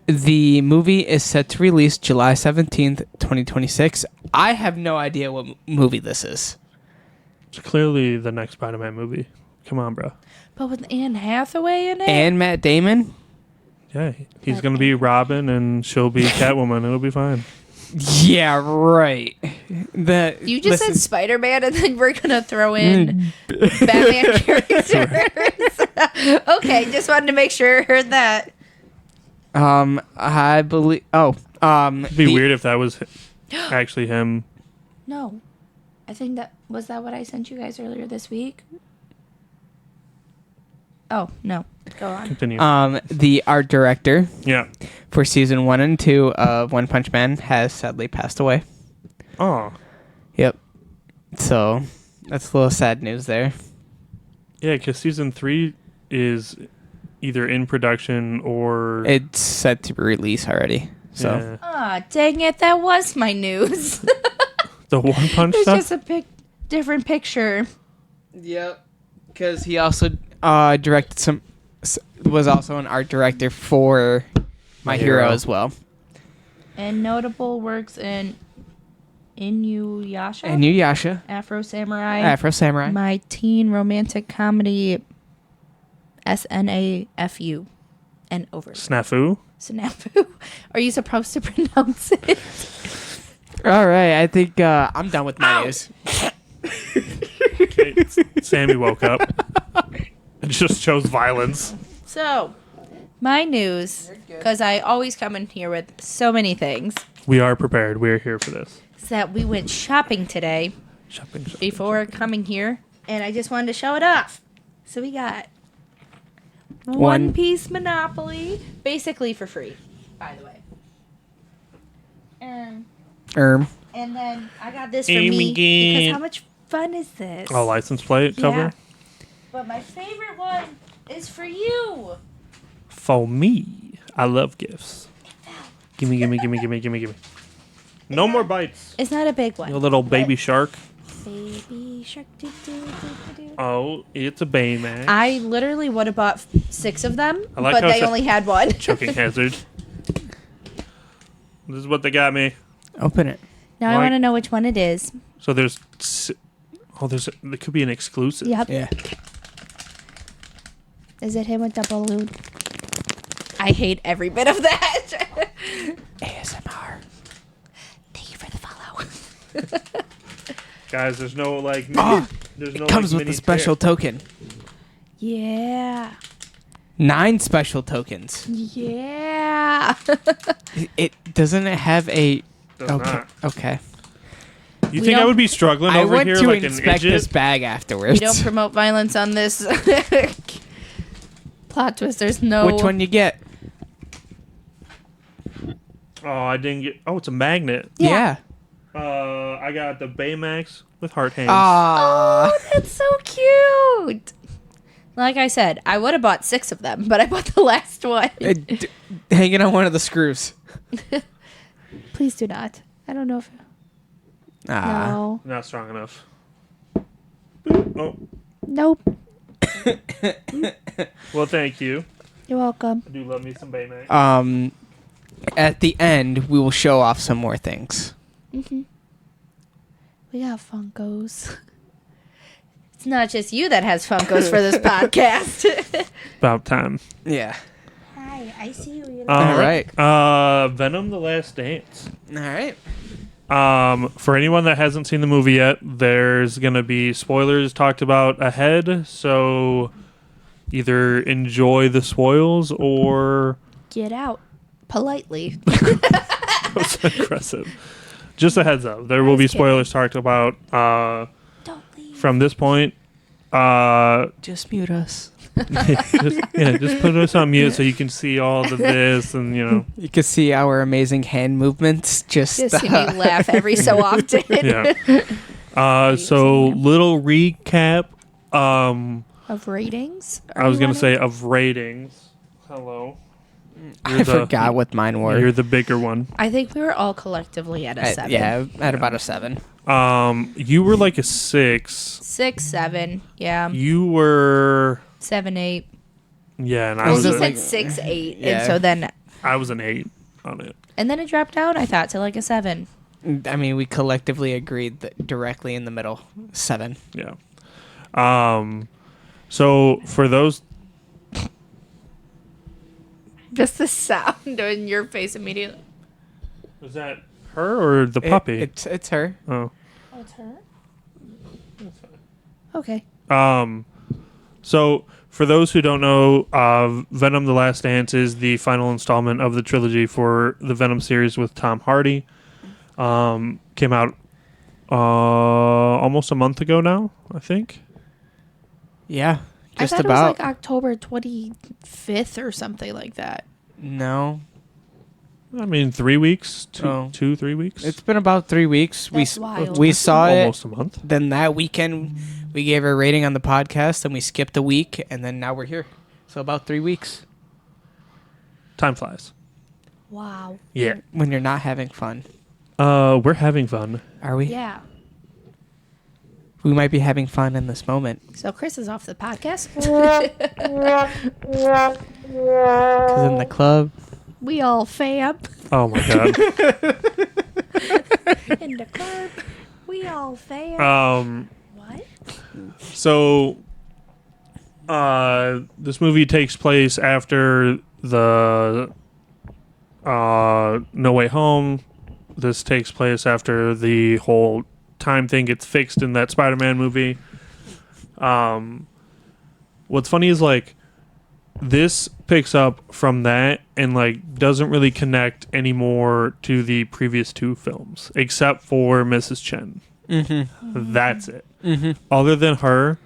The movie is set to release July 17th, 2026. I have no idea what movie this is. It's clearly the next Spider-Man movie. Come on, bro. But with Anne Hathaway in it? And Matt Damon? Yeah, he's going to be Robin, and she'll be Catwoman. It'll be fine. Yeah, right. You just said Spider-Man, and then we're going to throw in Batman characters. Okay, just wanted to make sure I heard that. I believe... It'd be weird if that was actually him. No. I think that... Was that what I sent you guys earlier this week? Oh, no. Go on. Continue. The art director yeah. for season 1 and 2 of One Punch Man has sadly passed away. Oh. Yep. So, that's a little sad news there. Yeah, because season 3 is either in production or... It's set to release already. So, Yeah. Ah, dang it. That was my news. The One Punch It's stuff? just a different picture. yep. Because he also directed was also an art director for My Hero as well. And notable works in Inuyasha, Afro Samurai. my teen romantic comedy SNAFU, and over. Snafu? Snafu. Are you supposed to pronounce it? All right, I think I'm done with my news. Okay. Sammy woke up and just chose violence. So, my news, because I always come in here with so many things, We are prepared. We are here for this. is that we went shopping today Shopping. before coming here, and I just wanted to show it off. So we got One- One Piece Monopoly, basically for free, by the way. And then I got this for me because how much fun is this? Oh, license plate cover? Yeah. But my favorite one is for you. For me, I love gifts. Gimme. No more bites. It's not a big one. You little baby shark. Baby shark. Do. Oh, it's a Baymax. I literally would have bought 6 of them, I like but how they it's a- only had one. Choking hazard. This is what they got me. Open it. Now I Like- want to know which one it is. So there could be an exclusive. Yep. Yeah. Is it him with the balloon? I hate every bit of that. ASMR. Thank you for the follow. Guys, there's no like. There's no. Comes like, with mini a special token. Yeah. 9 special tokens. Yeah. It doesn't it have a. Does Okay. not. Okay. You We think I don't- would be struggling I over went here to like an inspect this idiot? bag afterwards. We don't promote violence on this. Plot twist. There's no. Which one you get? Oh, I didn't get. Oh, it's a magnet. Yeah. I got the Baymax with heart hands. Ah. Oh, that's so cute. Like I said, I would have bought 6 of them, but I bought the last one. Hanging on one of the screws. Please do not. I don't know if. Ah. No. Not strong enough. Oh, Nope. well, thank you. You're welcome. I do love me some Baymax. At the end, we will show off some more things. We got Funkos. It's not just you that has Funkos for this podcast. About time. Yeah. Hi, I see you. All right. Venom: The Last Dance. All right. For anyone that hasn't seen the movie yet, there's gonna be spoilers talked about ahead. So either enjoy the spoils or Get out politely. That's aggressive. Just a heads up, there will be spoilers talked about Don't leave. from this point. Just mute us. just put us on mute so you can see all of this, and You can see our amazing hand movements. Just see me laugh every so often. yeah. So little recap. Of ratings? I was gonna say of ratings. Hello. I forgot what mine were. You're the bigger one. I think we were all collectively at a 7. Yeah, at about a 7. You were like a 6. 6, 7. Yeah. You were 7, 8. yeah, and I Well, was He just said like- 6, 8. Yeah. And so then, I was an 8 on it. and then it dropped down, I thought, to like a 7. I mean, we collectively agreed that directly in the middle. 7. Yeah. So for those, Just the sound in your face immediately. was that her or the puppy? It's her. Oh. Oh, it's her? Okay. So for those who don't know, Venom: The Last Dance is the final installment of the trilogy for the Venom series with Tom Hardy. Came out almost a month ago now, I think. Yeah, just I thought about. it was like October 25th or something like that. No, I mean, 3 weeks, Oh. 3 weeks. it's been about 3 weeks. That's wild. We saw almost it. a month. Then that weekend, we gave a rating on the podcast, and we skipped a week, and then now we're here. So about 3 weeks. Time flies. Wow. Yeah. When you're not having fun, We're having fun. are we? Yeah. We might be having fun in this moment. So Chris is off the podcast. Because in the club, We all fam. Oh my god. In the club. We all fam. What? So, this movie takes place after the No Way Home. This takes place after the whole time thing gets fixed in that Spider-Man movie. What's funny is like this picks up from that and like doesn't really connect anymore to the previous 2 films except for Mrs. Chen. mm-hmm. That's it. Mm-hmm. Other than her,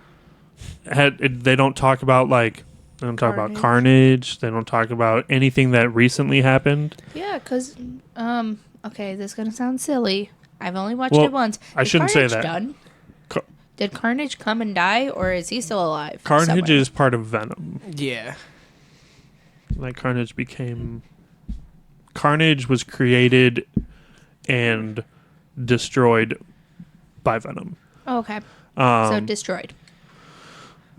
they don't talk about like they don't talk about Carnage. They don't talk about anything that recently happened. Yeah, because, okay, this is going to sound silly. I've only watched Well, it once. I Is shouldn't say Carnage that. Done? Car- Did Carnage come and die, or is he still alive? Carnage somewhere? is part of Venom. Yeah. Like Carnage was created and destroyed by Venom. Oh, okay. So destroyed.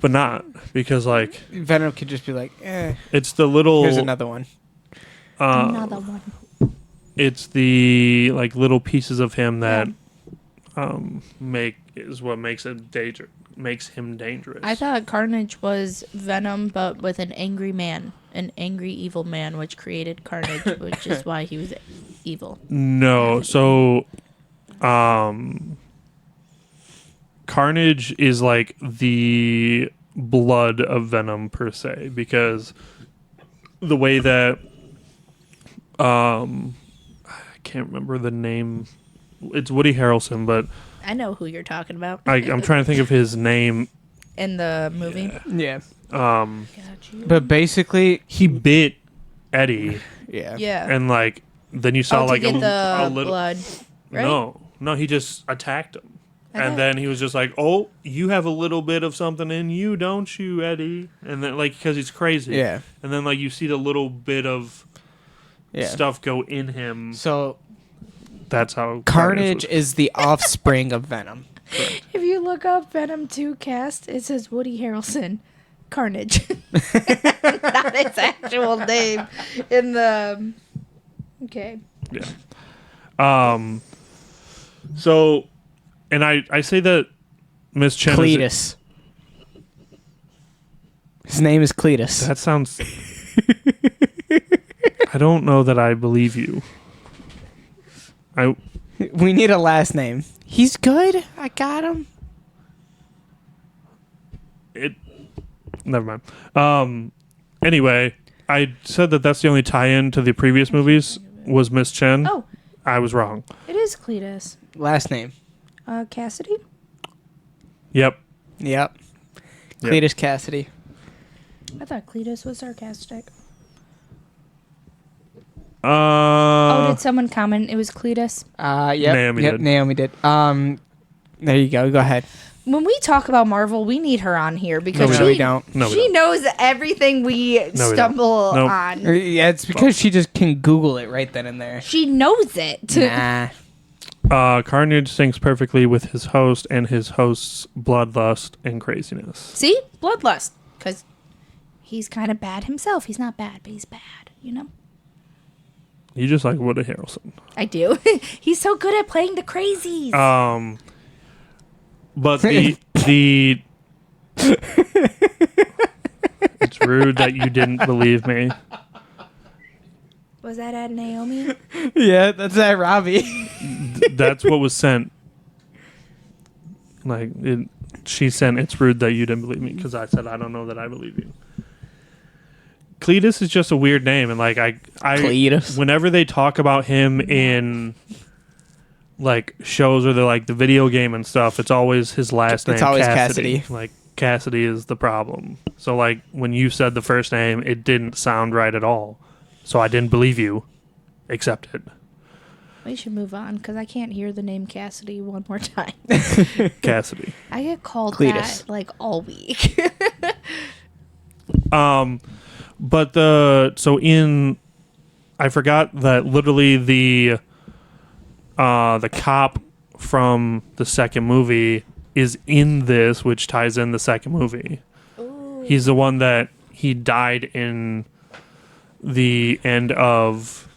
But not because like Venom could just be like, it's the little here's another one. Another one. it's the like little pieces of him that makes him dangerous. I thought Carnage was Venom, but with an angry man, an angry evil man, which created Carnage, which is why he was evil. No, so Carnage is like the blood of Venom per se, because the way that I can't remember the name. It's Woody Harrelson, but I know who you're talking about. I'm trying to think of his name. In the movie. Yeah. Got you. But basically, He bit Eddie, yeah. Yeah. and like then you saw to like get a the little. blood, right? No, he just attacked him. I thought- And then he was just like, "Oh, you have a little bit of something in you, don't you, Eddie?" And then, like, because he's crazy. Yeah. And then, like, you see the little bit of Yeah. stuff go in him. So That's how Carnage was. is the offspring of Venom. If you look up Venom 2 cast, it says Woody Harrelson, Carnage. Not his actual name in the. Okay. So, and I say that Miss Chen. Cletus. His name is Cletus. That sounds... I don't know that I believe you. We need a last name. He's good. I got him. Never mind. Anyway, I said that that's the only tie-in to the previous movies was Miss Chen. Oh. I was wrong. It is Cletus. Last name. Cassidy? Yep. Yep. Cletus Cassidy. I thought Cletus was sarcastic. Did Did someone comment it was Cletus? Yep. Naomi did. Naomi did. There you go. Go ahead. When we talk about Marvel, we need her on here because No, we don't. No, we she don't. knows everything we stumble Nope. on. Yeah, it's because she just can Google it right then and there. She knows it. Nah. Carnage syncs perfectly with his host and his host's bloodlust and craziness. See? Bloodlust. Because he's kind of bad himself. He's not bad, but he's bad, you know? You just like Woody Harrelson. I do. He's so good at playing the crazies. But the it's rude that you didn't believe me. Was that at Naomi? Yeah, that's that Robbie. That's what was sent. Like she sent. It's rude that you didn't believe me because I said I don't know that I believe you. Cletus is just a weird name, and like I Cletus. Whenever they talk about him in like shows or like the video game and stuff, it's always his last name. It's always Cassidy. Like Cassidy is the problem. So like when you said the first name, it didn't sound right at all. So I didn't believe you. Accept it. We should move on because I can't hear the name Cassidy one more time. Cassidy. I get called Cletus. that like all week. But I forgot that literally the cop from the second movie is in this, which ties in the second movie. Ooh. He's the one that he died in the end of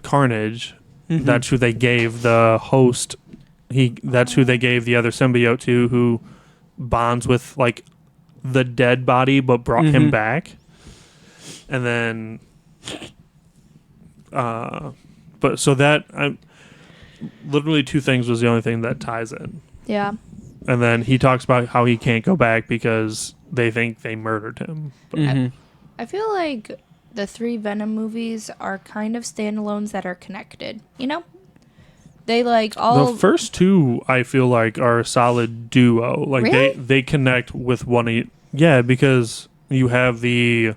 Carnage. Mm-hmm. That's who they gave the host. That's who they gave the other symbiote to, who bonds with like the dead body but brought him back. And then, but so that literally two things was the only thing that ties in. Yeah. And then he talks about how he can't go back because they think they murdered him. But I feel like the 3 Venom movies are kind of standalones that are connected. You know, they like all the first 2 I feel like are a solid duo. Like really? they connect with one. Yeah, because you have the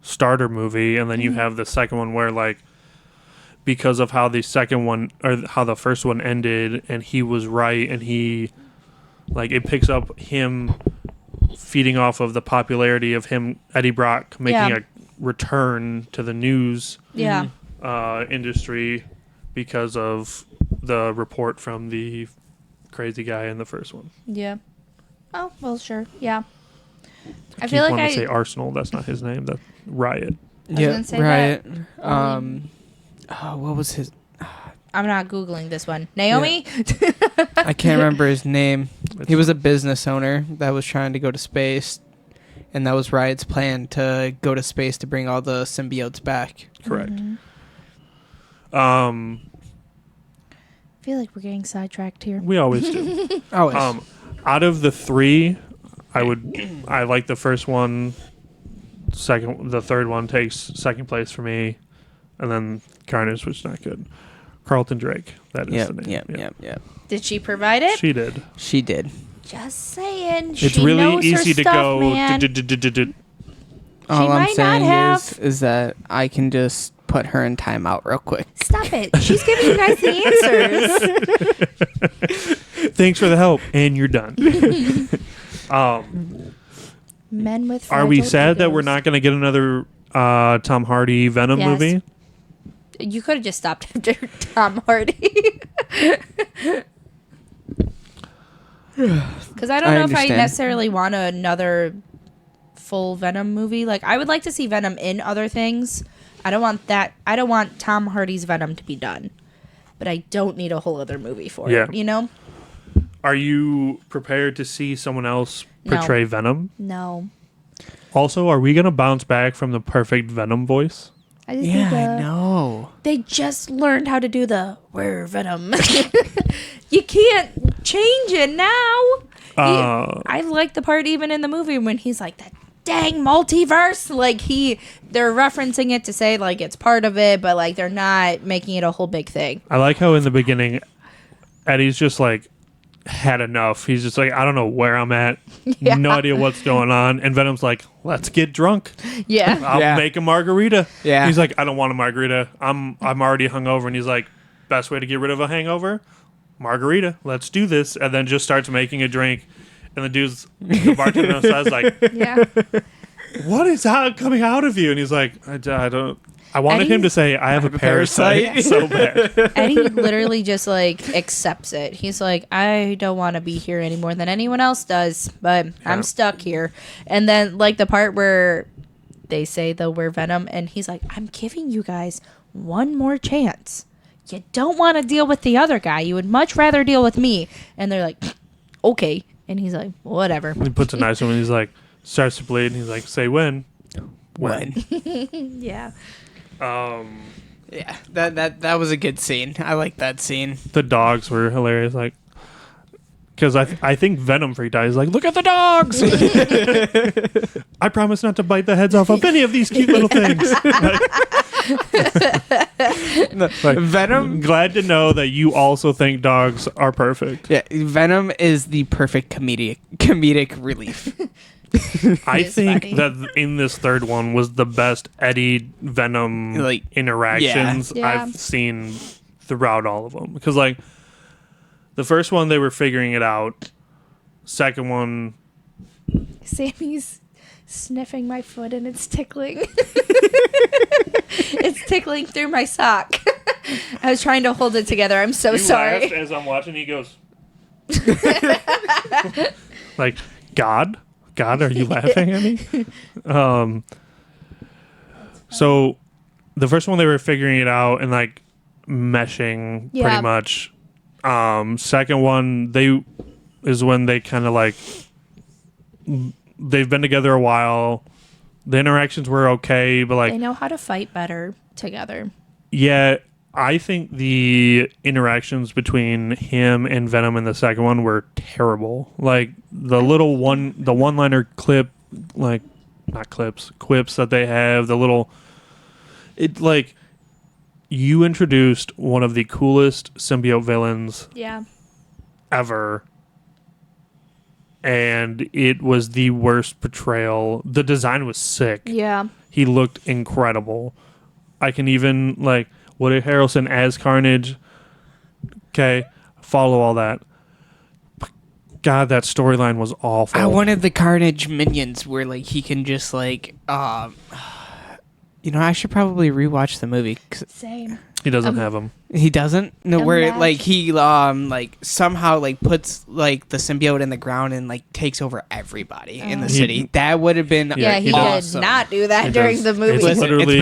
starter movie and then you have the second one where like because of how the second one or how the first one ended and he was right and he like it picks up him feeding off of the popularity of him, Eddie Brock making a return to the news industry because of the report from the crazy guy in the first one. Yeah. Oh, well, sure. Yeah. I feel like I say Arsenal. That's not his name. That's Riot. Yeah, Riot. What was his? I'm not Googling this one. Naomi? Yeah. I can't remember his name. He was a business owner that was trying to go to space, and that was Riot's plan to go to space to bring all the symbiotes back. Correct. I feel like we're getting sidetracked here. We always do. Always. Out of the 3, I like the first one. The third one takes second place for me, and then Carnage, which is not good. Carlton Drake. That is the name. Yep. Did she provide it? She did. She did. Just saying. It's she really knows easy her to stuff, go. Man. All I'm might not saying have. is that I can just put her in timeout real quick. Stop it. She's giving you guys the answers. Thanks for the help, and you're done. Men with Are we fragile sad that egos. we're not going to get another Tom Hardy Venom Yes. movie? You could have just stopped after Tom Hardy. Because I don't know if I understand. necessarily want another full Venom movie. Like, I would like to see Venom in other things. I don't want that. I don't want Tom Hardy's Venom to be done. But I don't need a whole other movie for it, you know? Are you prepared to see someone else portray Venom? No. Also, are we gonna bounce back from the perfect Venom voice? I just Yeah, think, I know. They just learned how to do the "we're Venom." You can't change it now. I like the part even in the movie when he's like that dang multiverse. Like they're referencing it to say like it's part of it, but like they're not making it a whole big thing. I like how in the beginning, Eddie's just like had enough. He's just like, I don't know where I'm at. Yeah. No idea what's going on. And Venom's like, let's get drunk. Yeah. I'll make a margarita. Yeah. He's like, I don't want a margarita. I'm already hungover. And he's like, best way to get rid of a hangover? Margarita. Let's do this. And then just starts making a drink. And the bartender on the side's like, Yeah. what is coming out of you? And he's like, I don't. I wanted him to say, I have a parasite so bad. Eddie literally just like accepts it. He's like, I don't want to be here any more than anyone else does, but I'm stuck here. And then like the part where they say the "we're Venom," and he's like, I'm giving you guys one more chance. You don't want to deal with the other guy. You would much rather deal with me. And they're like, okay. And he's like, whatever. He puts a knife on him and he's like, starts to bleed. And he's like, say when. When? Yeah. Yeah, that was a good scene. I like that scene. The dogs were hilarious. Like, because I think Venom freaked out. He's like, look at the dogs. I promise not to bite the heads off of any of these cute little things. Like, Venom. glad to know that you also think dogs are perfect. Yeah, Venom is the perfect comedic relief. I is think funny. that in this third one was the best Eddie Venom Like, interactions yeah. I've seen throughout all of them. Because like the first one they were figuring it out. Second one, Sammy's sniffing my foot and it's tickling. It's tickling through my sock. I was trying to hold it together. I'm so you sorry. laughed as I'm watching. He goes like, God, are you laughing at me? So the first one they were figuring it out and like meshing Yeah. pretty much. Second one is when they kind of like they've been together a while. The interactions were okay, but like They know how to fight better together. yeah, I think the interactions between him and Venom in the second one were terrible. Like the one-liner clip, like not clips, quips that they have, like you introduced one of the coolest symbiote villains Yeah. ever. And it was the worst portrayal. The design was sick. Yeah. He looked incredible. I can even like Woody Harrelson as Carnage. Okay, follow all that. But God, that storyline was awful. I wanted the Carnage minions where like he can just like I should probably rewatch the movie 'cause Same. He doesn't have them. he doesn't. No, where Imagine. like he like somehow like puts like the symbiote in the ground and like takes over everybody in the He- city. That would have been Yeah, he awesome. did not do that He during does. the movie. It's Listen, literally-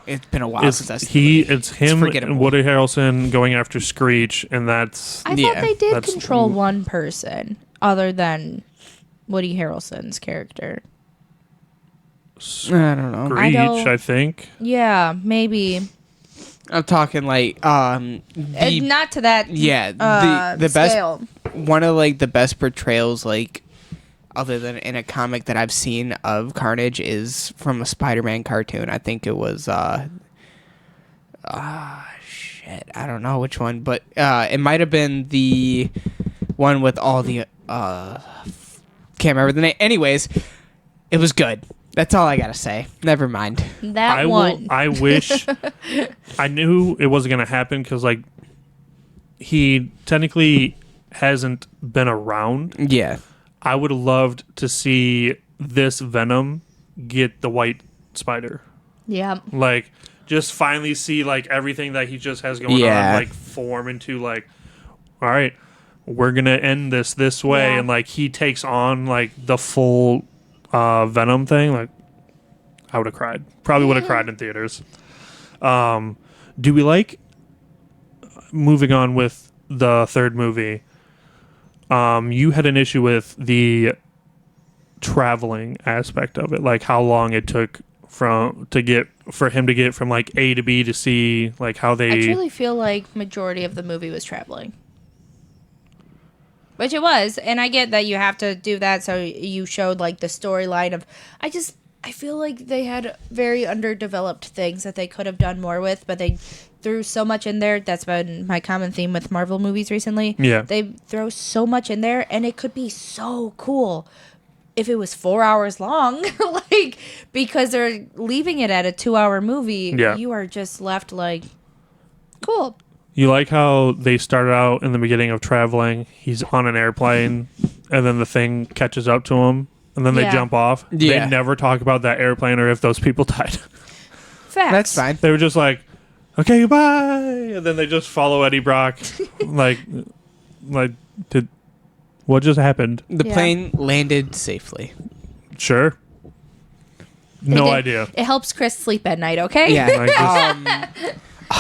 it's been a while It's since I seen the movie. it's him forgettable. and Woody Harrelson going after Screech, and that's I Yeah, thought they did that's- control one person other than Woody Harrelson's character. I don't know. Screech, don't- I think. Yeah, maybe. I'm talking like Not to that yeah, the best scale. one of like the best portrayals like other than in a comic that I've seen of Carnage is from a Spider-Man cartoon. I think it was shit, I don't know which one, but it might have been the one with all the can't remember the name. Anyways, it was good. That's all I gotta say. Never mind. That one. I wish I knew it wasn't gonna happen because like he technically hasn't been around. Yeah. I would have loved to see this Venom get the white spider. Yeah. Like just finally see like everything that he just has going Yeah. on like form into like, all right, we're gonna end this way, Yeah. and like he takes on like the full Venom thing. Like I would have cried. Probably would have cried in theaters. Do we like moving on with the third movie? You had an issue with the traveling aspect of it, like how long it took for him to get from like A to B to C, like how they. I truly feel like majority of the movie was traveling. Which it was, and I get that you have to do that, so you showed like the storyline of. I feel like they had very underdeveloped things that they could have done more with, but they threw so much in there. That's been my common theme with Marvel movies recently. Yeah. They throw so much in there, and it could be so cool if it was 4 hours long. Like, because they're leaving it at a 2-hour movie, Yeah. you are just left like, cool. You like how they started out in the beginning of traveling, he's on an airplane, and then the thing catches up to him, and then they Yeah. jump off. Yeah. They never talk about that airplane or if those people died. Facts. That's fine. They were just like, okay, goodbye, and then they just follow Eddie Brock. like, did what just happened? The Yeah. plane landed safely. Sure. They No did- idea. It helps Chris sleep at night, okay? Yeah. Like, just-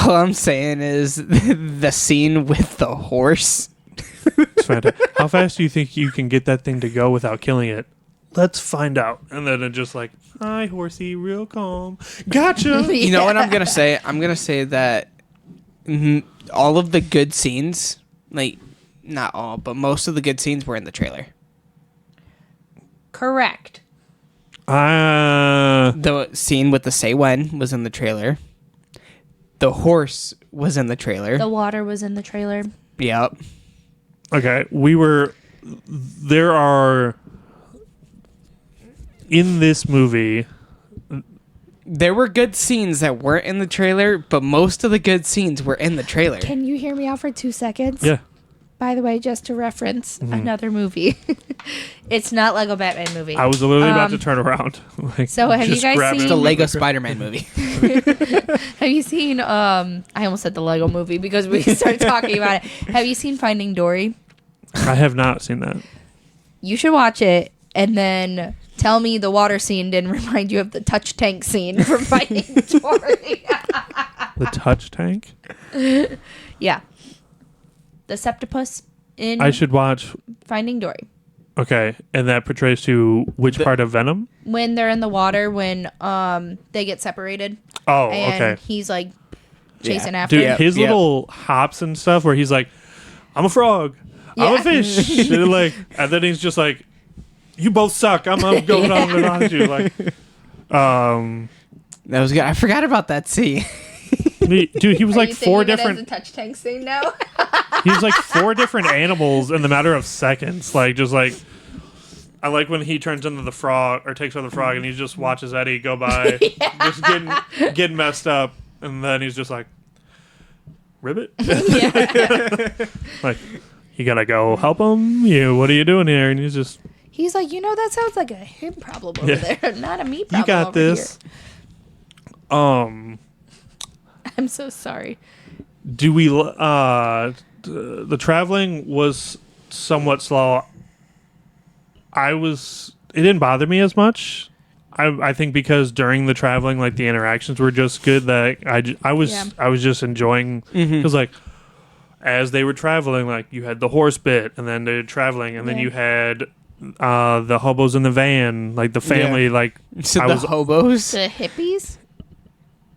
All I'm saying is the scene with the horse. It's fantastic. How fast do you think you can get that thing to go without killing it? Let's find out. And then it just like, hi, horsey, real calm. Gotcha. You know what I'm gonna say? I'm gonna say that all of the good scenes, like not all, but most of the good scenes were in the trailer. Correct. The scene with the say when was in the trailer. The horse was in the trailer. The water was in the trailer. Yep. Okay, there are, in this movie, There were good scenes that weren't in the trailer, but most of the good scenes were in the trailer. Can you hear me out for 2 seconds? yeah. By the way, just to reference another movie. It's not Lego Batman movie. I was literally about to turn around. Like, So have you just guys grab it. seen- The Lego Spider-Man movie. Have you seen, I almost said the Lego movie because we started talking about it. Have you seen Finding Dory? I have not seen that. You should watch it and then tell me the water scene didn't remind you of the touch tank scene from Finding Dory. The touch tank? Yeah. The septopus in I should watch. Finding Dory. Okay, and that portrays to which part of Venom? When they're in the water, when they get separated. Oh, And okay. he's like chasing Yeah. after Dude, it. his little hops and stuff where he's like, I'm a frog. I'm Yeah. a fish. And then he's just like, you both suck. I'm going on without you. Like, That was good. I forgot about that scene. dude, he was Are like you four thinking of it as different. a touch tank scene now? He was like 4 different animals in the matter of seconds. Like, just like, I like when he turns into the frog or takes over the frog and he just watches Eddie go by, just getting messed up, and then he's just like, ribbit. Like, you gotta go help him. What are you doing here? And he's just, He's like, that sounds like a him problem over Yeah. there, not a me problem. you got over this. Here. I'm so sorry. Do we? The traveling was somewhat slow. It didn't bother me as much. I think because during the traveling, like the interactions were just good. That I was just enjoying because like as they were traveling, like you had the horse bit, and then they're traveling, and then Yeah. you had the hobos in the van, like the family, like So I the was hobos? The hippies?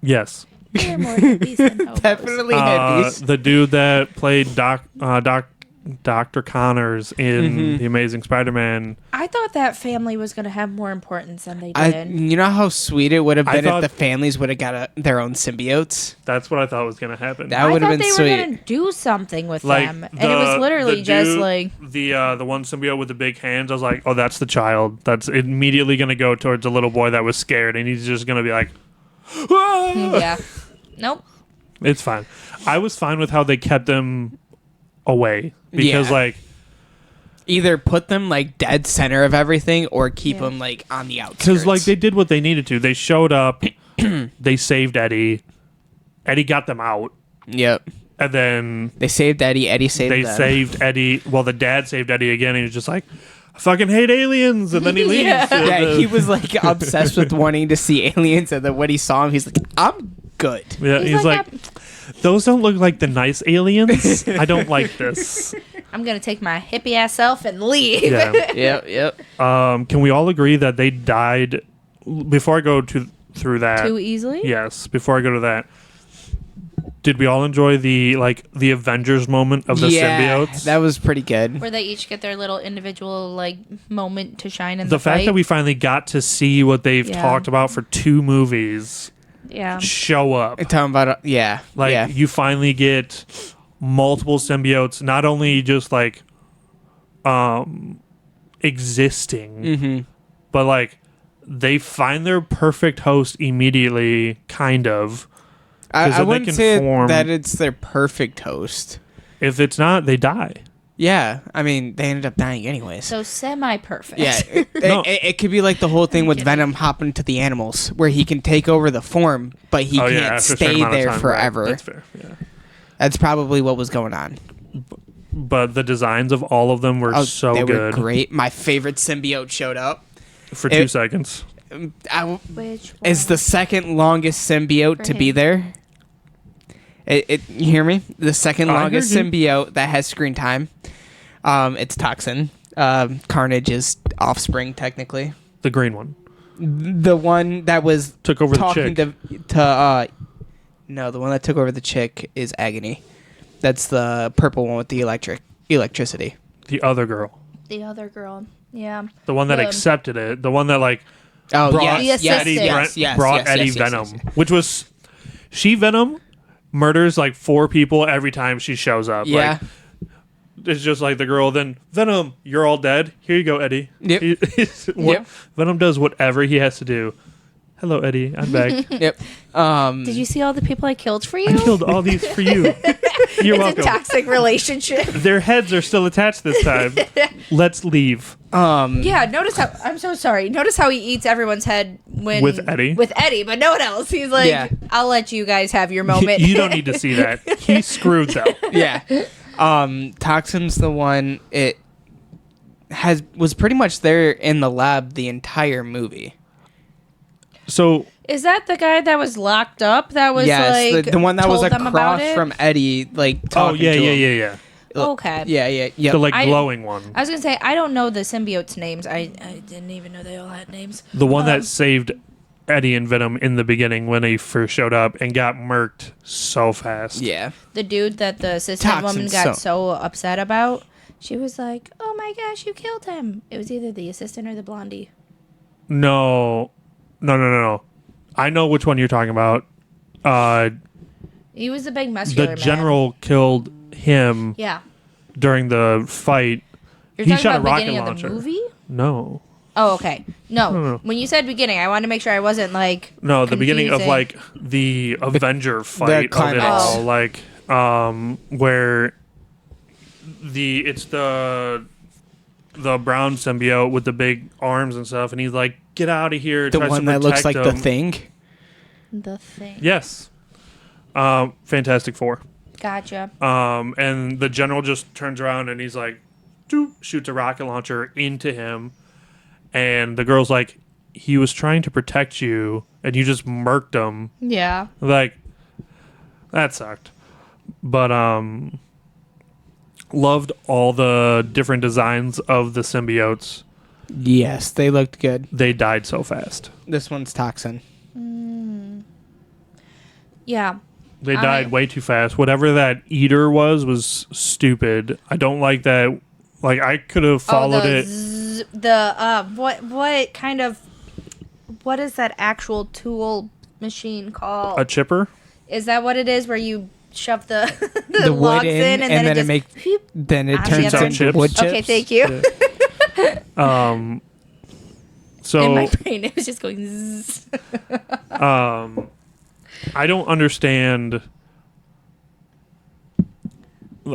yes. They're more hippies than hobos. Definitely hippies. The dude that played Dr. Connors in The Amazing Spider-Man. I thought that family was going to have more importance than they I, did. you know how sweet it would have I been if thought- the families would have got their own symbiotes? That's what I thought was going to happen. That would I have thought been they sweet. were going to do something with like them. And it was literally just dude, like, the one symbiote with the big hands. I was like, oh, that's the child. That's immediately going to go towards a little boy that was scared, and he's just going to be like, "Ah!" yeah. Nope. It's fine. I was fine with how they kept them away because Yeah. like Either put them like dead center of everything or keep Yeah. them like on the outskirts. because like they did what they needed to. They showed up, they saved Eddie. Eddie got them out, Yep. and then They saved Eddie. Eddie saved they them. saved Eddie. Well, the dad saved Eddie again. He was just like, I fucking hate aliens, and then he leaves. Yeah. And Yeah, then- he was like obsessed with wanting to see aliens, and then when he saw him, he's like, "I'm good." Yeah, he's like, those don't look like the nice aliens. I don't like this. I'm gonna take my hippie ass self and leave. Yeah. Yep. Can we all agree that they died before I go through that? Too easily. Yes. Before I go to that, did we all enjoy the Avengers moment of the symbiotes? That was pretty good. Where they each get their little individual like moment to shine in The the fact fight. that we finally got to see what they've Yeah. talked about for 2 movies Yeah. show up. Talking about You finally get multiple symbiotes, not only just existing, but like they find their perfect host immediately, kind of. I then they wouldn't can say form- that it's their perfect host. If it's not, they die. Yeah, I mean they ended up dying anyways. So semi-perfect. Yeah, No. it could be like the whole thing with Venom hopping to the animals, where he can take over the form, but he can't after a certain stay amount of there time, right. forever. That's fair. Yeah. That's probably what was going on. But the designs of all of them were so they good were great. My favorite symbiote showed up. for 2 seconds. Which one? Is the second longest symbiote For to be him. there. You hear me? The second I longest heard you. symbiote that has screen time. It's Toxin. Carnage's offspring, technically. The green one The one that was took over the talking chick. no, the one that took over the chick is Agony. That's the purple one with the electricity. The other girl. The other girl. Yeah. The one that The- accepted it. The one that Oh, brought yes, The yes, Eddie, assistant. yes, brought yes, Eddie yes, yes, Venom, yes, yes. which was Venom murders 4 people every time she shows up. Yeah. It's just like the girl. Then Venom, you're all dead. Here you go, Eddie. Yep. Yep. Venom does whatever he has to do. Hello, Eddie. I'm back. Yep. Did you see all the people I killed for you? I killed all these for you. You're It's a welcome. toxic relationship. Their heads are still attached this time. Let's leave. Yeah, notice how I'm so sorry. Notice how he eats everyone's head when With Eddie? With Eddie, but no one else. He's like, Yeah. I'll let you guys have your moment. You don't need to see that. He's screwed though. Yeah. Toxin's the one was pretty much there in the lab the entire movie. So Is that the guy that was locked up? That was Yes, like the one that was told them about across it? from Eddie, talking yeah, to yeah, him. yeah, yeah. Okay. Yeah. The I- glowing one. I was gonna say I don't know the symbiotes' names. I didn't even know they all had names. The one that saved Eddie and Venom in the beginning when he first showed up and got murked so fast. Yeah. The dude that the assistant Toxin, woman got so upset about. She was like, "Oh my gosh, you killed him!" It was either the assistant or the blondie. No. I know which one you're talking about. He was the big muscular The man. general killed him Yeah. during the fight. You're He talking shot a about the rocket beginning launcher. of the movie? No. Oh, okay. No. No. When you said beginning, I wanted to make sure I wasn't like No, the beginning of confusing. the Avenger fight of it climax. all. Where it's the brown symbiote with the big arms and stuff, and he's like, "Get out of here!" The tries one to that looks protect like the him. Thing. the thing. Yes. Fantastic Four. Gotcha. And the general just turns around and he's like, "Doop," shoots a rocket launcher into him, and the girl's like, "He was trying to protect you, and you just murked him." Yeah. Like, that sucked. But loved all the different designs of the symbiotes. Yes, they looked good. They died so fast. This one's Toxin. Yeah. They died way too fast. Whatever that eater was stupid. I don't like that. Like, I could have followed it. What kind of what is that actual tool machine called? A chipper? Is that what it is where you shove the The wood logs in, and and then then it just whoop. Then it Actually, turns that's into chips. wood chips. Okay, thank you. So In my brain it was just going zzz. I don't understand.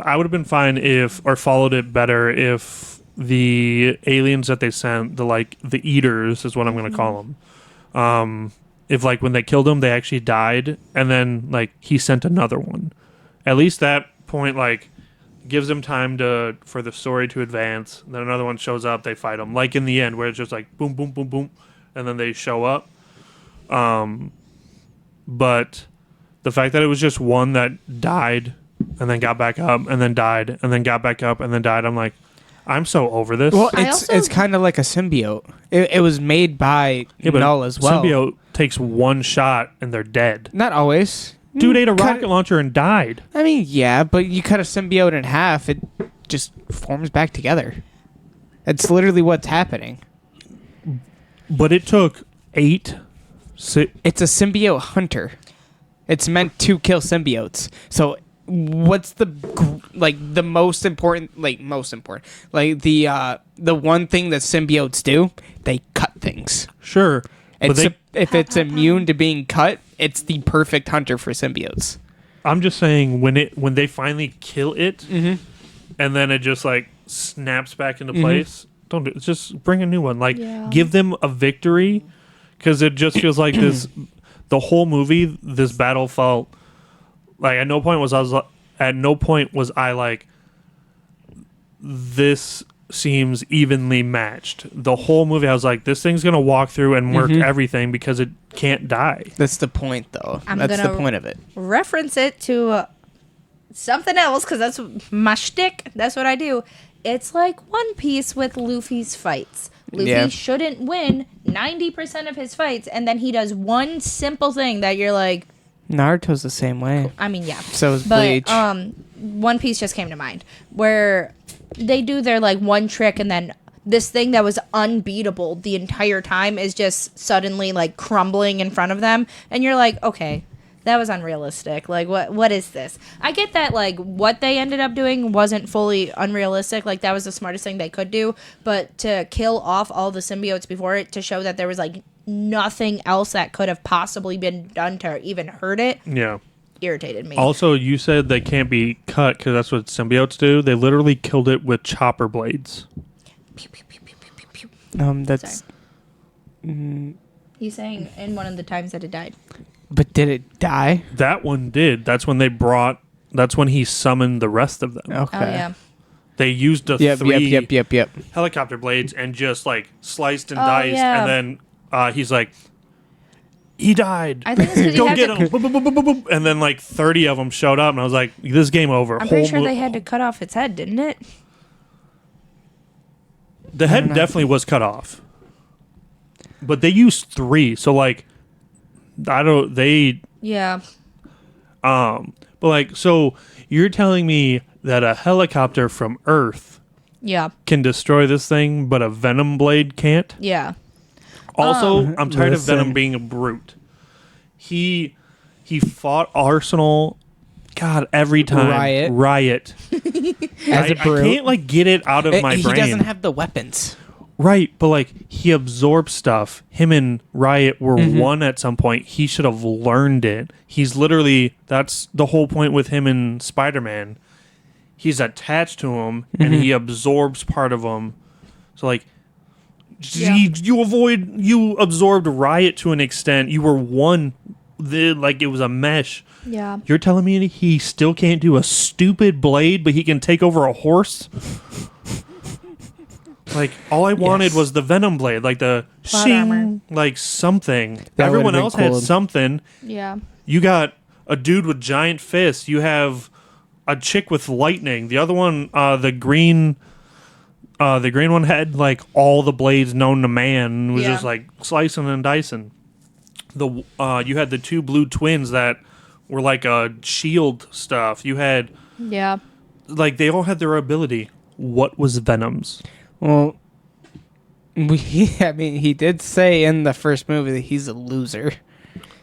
I would have been fine or followed it better if the aliens that they sent, the eaters is what I'm going to call them. If when they killed him, they actually died, and then he sent another one. At least that point gives them time for the story to advance. Then another one shows up, they fight them. Like in the end, where it's just boom, boom, boom, boom, and then they show up. But the fact that it was just one that died and then got back up and then died and then got back up and then died. I'm like, I'm so over this. Well, I it's also- kind of like a symbiote. It was made by Yeah, but Null as well. symbiote takes one shot and they're dead. Not always. Dude ate a Cut rocket it- launcher and died. I mean, yeah, but you cut a symbiote in half, it just forms back together. That's literally what's happening. But it took 8. It's a symbiote hunter. It's meant to kill symbiotes. So what's the most important the one thing that symbiotes do? They cut things. Sure. But If it's immune to being cut, it's the perfect hunter for symbiotes. I'm just saying when they finally kill it, Mm-hmm. and then it just like snaps back into place. Don't do it. Just bring a new one. Like Yeah. give them a victory, because it just feels like this. The whole movie, this battle felt like at no point was I like this seems evenly matched. The whole movie, I was like, this thing's gonna walk through and work everything because it can't die. That's the point, though. I'm That's the gonna- point of it. Reference it to something else because that's my shtick. That's what I do. It's like One Piece with Luffy's fights. Luffy Yeah. shouldn't win 90% of his fights, and then he does one simple thing that you're like, Naruto's the same way. I mean, yeah. So is Bleach. But One Piece just came to mind where they do their like one trick and then this thing that was unbeatable the entire time is just suddenly like crumbling in front of them, and you're like, okay, that was unrealistic. Like what is this? I get that like what they ended up doing wasn't fully unrealistic. Like that was the smartest thing they could do, but to kill off all the symbiotes before it to show that there was like nothing else that could have possibly been done to even hurt it Yeah. irritated me. Also, you said they can't be cut because that's what symbiotes do. They literally killed it with chopper blades. Pew, pew, pew, pew, pew, pew, pew. That's. He's saying in one of the times that it died. But did it die? That one did. That's when he summoned the rest of them. Okay. Oh yeah. They used the Yep. 3 Yep. helicopter blades and just like sliced and Oh, diced, yeah. and then he's like, he died. I think it's 'cause you Go had get to- him! Boop, boop, boop, boop, boop, boop. And then like 30 of them showed up, and I was like, this is game over. I'm pretty sure Whole they had to cut off its head, didn't it? The head know. definitely was cut off, but they used 3. So like, Yeah. but like, so you're telling me that a helicopter from Earth Yeah. can destroy this thing, but a Venom blade can't? Yeah. Also, I'm tired of Listen. Venom being a brute. He fought Arsenal. God, every time Riot. As a I brute. can't like get it out of my he brain. doesn't have the weapons. Right, but like he absorbs stuff. Him and Riot were Mm-hmm. one at some point. He should have learned it. He's literally that's the whole point with him and Spider-Man. He's attached to him and Mm-hmm. he absorbs part of him. So like Yeah. you absorbed Riot to an extent. You were one like it was a mesh. Yeah. You're telling me he still can't do a stupid blade, but he can take over a horse? Like, all I wanted Yes. was the Venom blade, like the Plot shing, armor. like something. That Everyone would've else been had cool. something. Yeah. You got a dude with giant fists. You have a chick with lightning. The other one, the green one had like all the blades known to man. It was Yeah. just like slicing and dicing. You had the 2 blue twins that were like a shield stuff. You had Yeah. like they all had their ability. What was Venom's? Well, he did say in the first movie that he's a loser.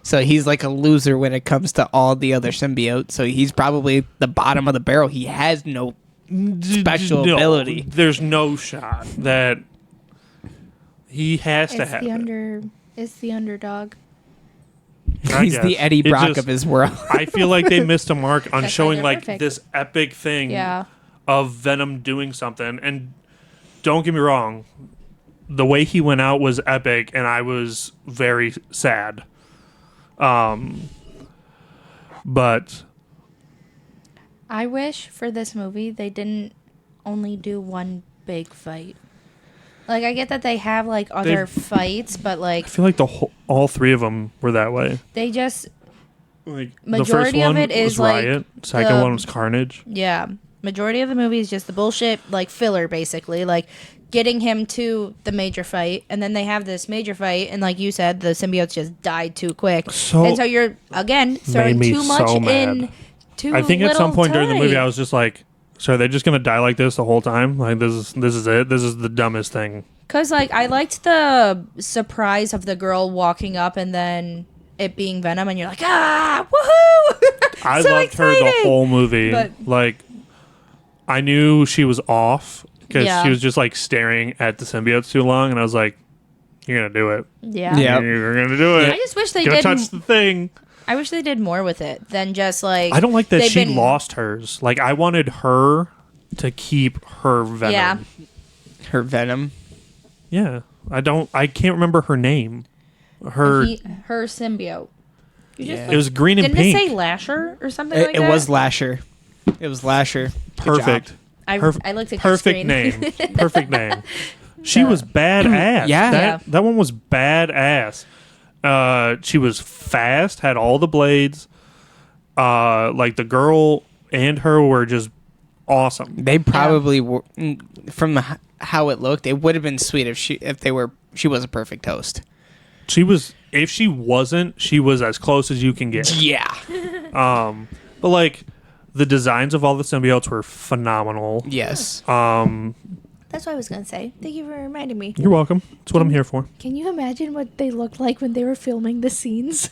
So he's like a loser when it comes to all the other symbiotes. So he's probably the bottom of the barrel. He has no special No, ability. There's no shot that he has to have it. It's the underdog. I He's guess. the Eddie It Brock just- of his world. I feel like they missed a mark on That's why showing they're like perfect. this epic thing Yeah. of Venom doing something. And don't get me wrong, the way he went out was epic, and I was very sad. But I wish for this movie they didn't only do one big fight. Like I get that they have like other fights, but like I feel like all 3 of them were that way. they just Like Majority the first of one it is, was like, Riot. Second the- one was Carnage. Yeah. Majority of the movie is just the bullshit, like, filler, basically. Like, getting him to the major fight. And then they have this major fight. And like you said, the symbiotes just died too quick. And so you're, again, throwing me too much so in mad. too I think at some little point during the movie, time. I was just like, "So are they just gonna die like this the whole time? Like this is it. This is the dumbest thing." Because, like, I liked the surprise of the girl walking up and then it being Venom. And you're like, ah, woohoo! I So loved her the exciting! whole movie. But- Like, I knew she was off because Yeah. she was just like staring at the symbiotes too long, and I was like, "You're gonna do it. Yeah. Yeah. You're gonna do it. I just wish they Gonna did. touch the thing." I wish they did more with it than just like. I don't like that they've she been- lost hers. Like, I wanted her to keep her Venom. Yeah. Her Venom. Yeah. I can't remember her name. Her her symbiote. You just Yeah. it was green and didn't pink. it say Lasher or something It, like it that? was Lasher. It was Lasher. Good Perfect. job. I looked at your perfect screen. name. Perfect name. She was badass. Yeah. That one was badass. She was fast, had all the blades. Like the girl and her were just awesome. They probably were, from how it looked. It would have been sweet if she was a perfect host. She was if she wasn't, she was as close as you can get. Yeah. But like the designs of all the symbiotes were phenomenal. Yes. That's what I was gonna say. Thank you for reminding me. You're welcome. That's what I'm here for. Can you imagine what they looked like when they were filming the scenes?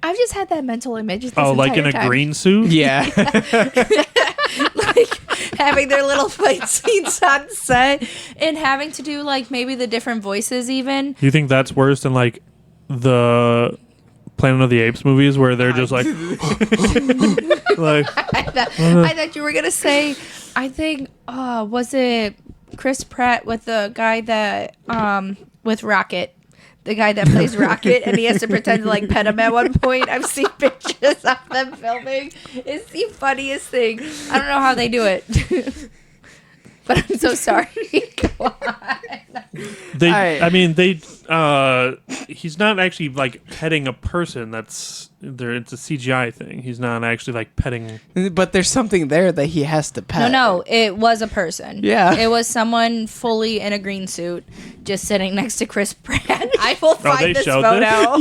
I've just had that mental image. This Like in entire a time. green suit? Yeah. Like having their little fight scenes on set and having to do like maybe the different voices even. Do you think that's worse than like the Planet of the Apes movies where they're just like like I thought you were gonna say. I think was it Chris Pratt with the guy that with Rocket. The guy that plays Rocket, and he has to pretend to like pet him at one point. I've seen pictures of them filming. It's the funniest thing. I don't know how they do it, but I'm so sorry. Go on. they I- I mean they he's not actually like petting a person. It's a CGI thing. He's not actually like petting. But there's something there that he has to pet. No, it was a person. Yeah. It was someone fully in a green suit just sitting next to Chris Pratt. I will they find this showed photo.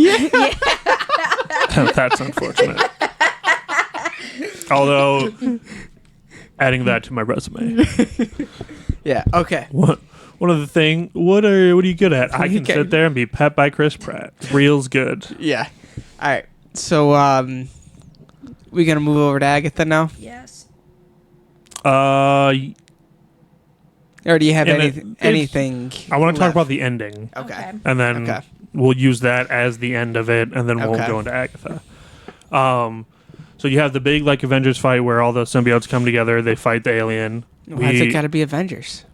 That's unfortunate. Although adding that to my resume. Yeah. Okay. One of the thing, what are you good at? I can Okay. sit there and be pet by Chris Pratt. Real's good. Yeah. All right. So we gonna move over to Agatha now, Yes. Uh, or do you have And anything? I want to talk left? about the ending, Okay. and then Okay. we'll use that as the end of it, and then we'll Okay. go into Agatha. So you have the big like Avengers fight where all the symbiotes come together. They fight the alien. Why's it got to be Avengers?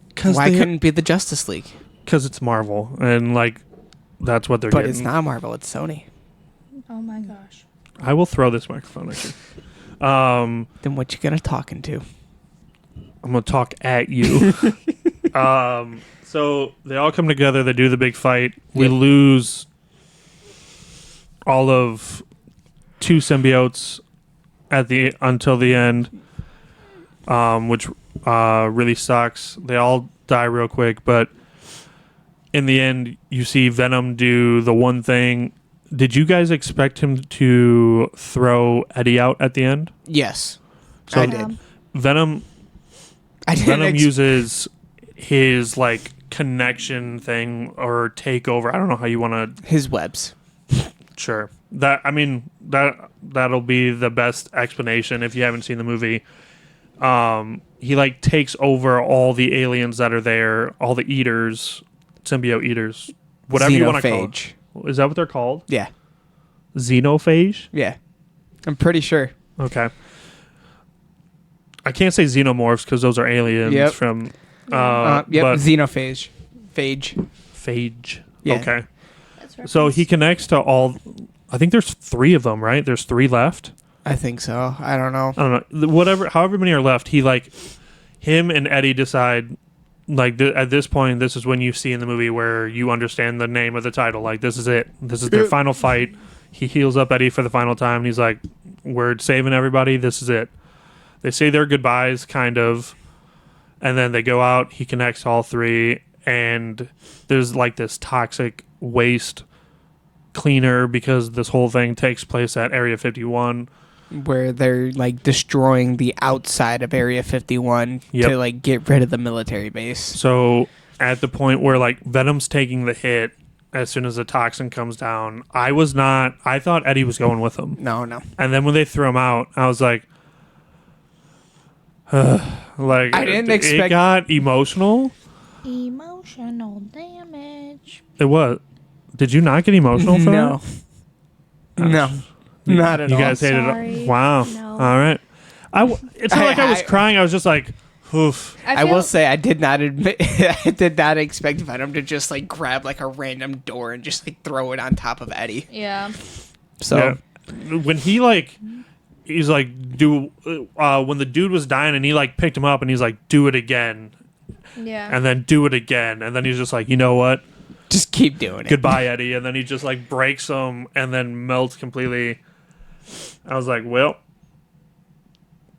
Because Why couldn't it be the Justice League? Because it's Marvel, and like that's what they're But getting. it's not Marvel. It's Sony. Oh my gosh. I will throw this microphone at you. Then what you gonna talking to? I'm gonna talk at you. So they all come together. They do the big fight. We Yep. lose all of 2 symbiotes until the end, which really sucks. They all die real quick, but in the end, you see Venom do the one thing. Did you guys expect him to throw Eddie out at the end? Yes. So I did. Venom I didn't Venom uses his like connection thing or takeover. I don't know how you want to. his webs. Sure. That'll be the best explanation if you haven't seen the movie. He like takes over all the aliens that are there, all the eaters, symbiote eaters, whatever you want to call Xenophage. them. Is that what they're called? Yeah. Xenophage? Yeah. I'm pretty sure. Okay. I can't say xenomorphs because those are aliens Yep. from. Yep. But Xenophage. Phage. phage. Yeah. Okay. That's So he connects to all. I think there's 3 of them, right? There's 3 left. I think so. I don't know. I don't know. However many are left, him and Eddie decide, like, at this point, this is when you see in the movie where you understand the name of the title. Like, this is it. This is their final fight. he heals up Eddie for the final time, and he's like, we're saving everybody. This is it. They say their goodbyes, kind of, and then they go out. He connects all three, and there's like this toxic waste cleaner because this whole thing takes place at Area 51. Where they're like destroying the outside of Area 51 to like get rid of the military base. So at the point where like Venom's taking the hit as soon as the toxin comes down, I thought Eddie was going with him. No. And then when they threw him out, I was like, like I didn't expect. It got emotional. Emotional damage. It was. Did you not get emotional for No. that? No. Not at You all. guys hated Sorry. it. Wow. No. All right. It's not like I was crying. I was just like, oof. I will say I did not admit I did not expect Venom to just like grab like a random door and just like throw it on top of Eddie. Yeah. So When he's like, when the dude was dying and he like picked him up and he's like, do it again. Yeah. And then do it again. And then he's just like, you know what? just keep doing it. Goodbye, Eddie. And then he just like breaks him and then melts completely. I was like, well,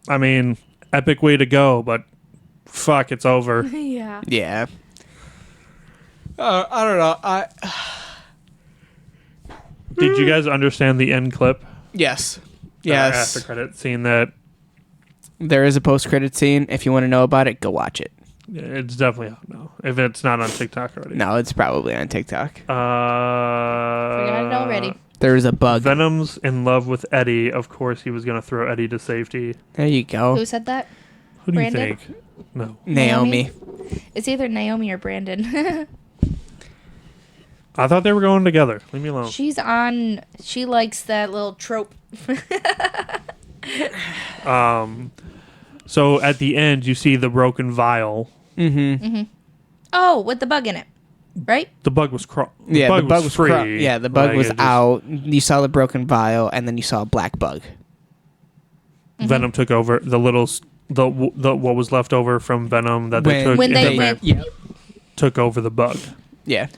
I mean, epic way to go, but fuck, it's over. Yeah. Yeah. I don't know. Did you guys understand the end clip? Yes. After credit scene that There is a post-credit scene. If you want to know about it, go watch it. it's definitely out now. If it's not on TikTok already. No, it's probably on TikTok. Forgot it already. There is a bug. Venom's in love with Eddie. Of course, he was going to throw Eddie to safety. There you go. Who said that? Who do Brandon? you think? No. Naomi. It's either Naomi or Brandon. I thought they were going together. Leave me alone. She likes that little trope. So at the end, you see the broken vial. Oh, with the bug in it. Right? The bug was Yeah, the bug was free. the bug Like, was it just- out. You saw the broken vial, and then you saw a black bug. Venom took over the what was left over from Venom that they When- took When in they the went- map, took over the bug. Yeah,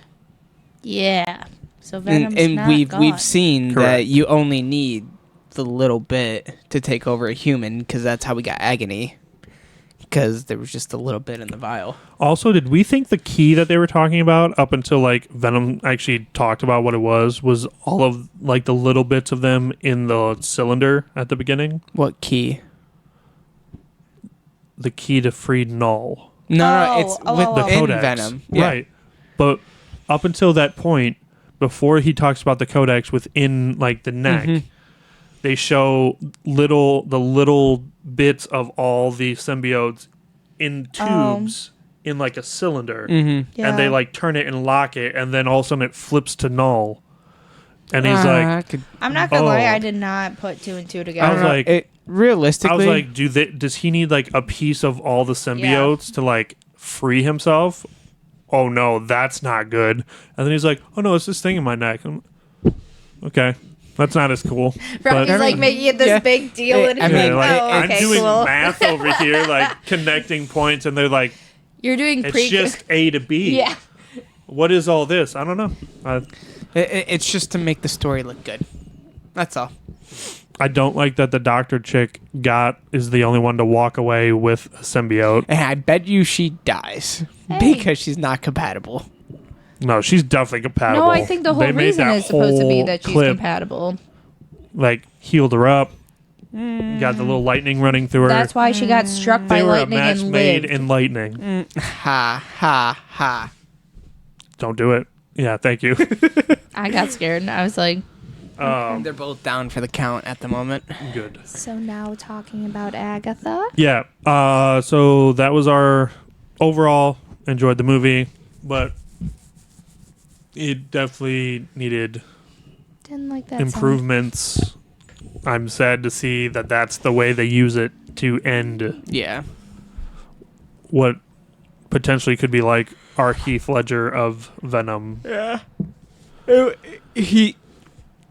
Yeah. So Venom's and not we've gone. seen that Correct. you only need the little bit to take over a human, because that's how we got Agony. Because there was just a little bit in the vial. Also, did we think the key that they were talking about up until like Venom actually talked about what it was all of like the little bits of them in the cylinder at the beginning? What key? The key to free Null. No, it's Oh, with oh, the oh. in Codex. Venom. Yeah. Right. But up until that point, before he talks about the codex within like the neck, they show the little bits of all the symbiotes in tubes in like a cylinder. Mm-hmm. And they like turn it and lock it, and then all of a sudden it flips to Null. And he's like, I'm not gonna lie, Oh. I did not put two and two I together. was like, I realistically, was like, does he need like a piece of all the symbiotes to like free himself? Oh no, that's not good. And then he's like, oh no, it's this thing in my neck. Okay, that's not as cool. Rocky's like making it this big deal, and I he's mean, like, like, "Oh, okay, I'm doing cool." math over here, like connecting points, and they're like, You're doing it's just A to B. yeah. What is all this? I don't know. it's just to make the story look good. That's all. I don't like that the doctor chick is the only one to walk away with a symbiote. And I bet you she dies because she's not compatible. No, she's definitely compatible. No, I think the whole They made reason that is supposed to be whole that she's clip, compatible. like healed her up. Got the little lightning running through her. That's why she got struck by they were a lightning match and made lived. in lightning. Ha ha ha. Don't do it. Yeah, thank you. I got scared. I was like, They're both down for the count at the moment. Good. so now talking about Agatha. Yeah. So that was our overall enjoyed the movie, but it definitely needed Didn't like that improvements. I'm sad to see that that's the way they use it to end Yeah. what potentially could be like our Heath Ledger of Venom. Yeah. He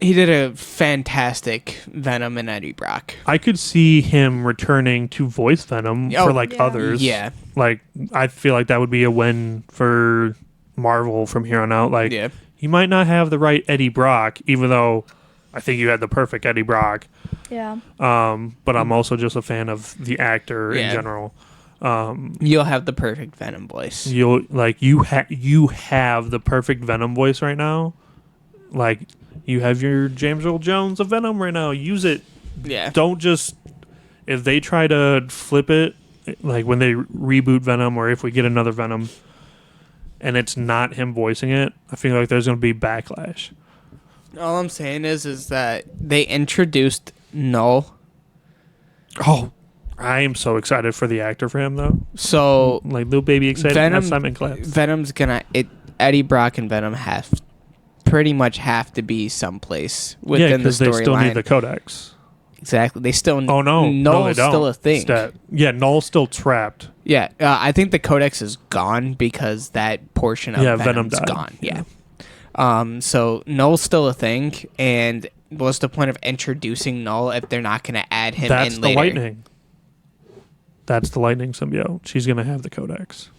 did a fantastic Venom and Eddie Brock. I could see him returning to voice Venom Oh, for like yeah. others. Yeah. Like I feel like that would be a win for Marvel from here on out. Like Yeah. he might not have the right Eddie Brock, even though I think you had the perfect Eddie Brock. Yeah. But I'm also just a fan of the actor in Yeah. general. You'll have the perfect Venom voice. You have the perfect Venom voice right now. Like, you have your James Earl Jones of Venom right now. Use it. Yeah. Don't just, if they try to flip it, like when they reboot Venom, or if we get another Venom and it's not him voicing it, I feel like there's going to be backlash. All I'm saying is that they introduced Null. Oh, I am so excited for the actor for him, though. So Like, little baby excited. Venom, That's Simon Claps. Venom's gonna Eddie Brock and Venom pretty much have to be someplace Yeah, within the because they still need storyline. the codex. Exactly. They still. Oh, no. No, they Null's don't. still a thing. Yeah, Null's still trapped. Yeah, I think the codex is gone because that portion of Venom Venom's died. gone. Yeah. So Null's still a thing, and what's the point of introducing Null if they're not going to add him That's in the later? Lightning. That's the Lightning symbiote. She's going to have the codex.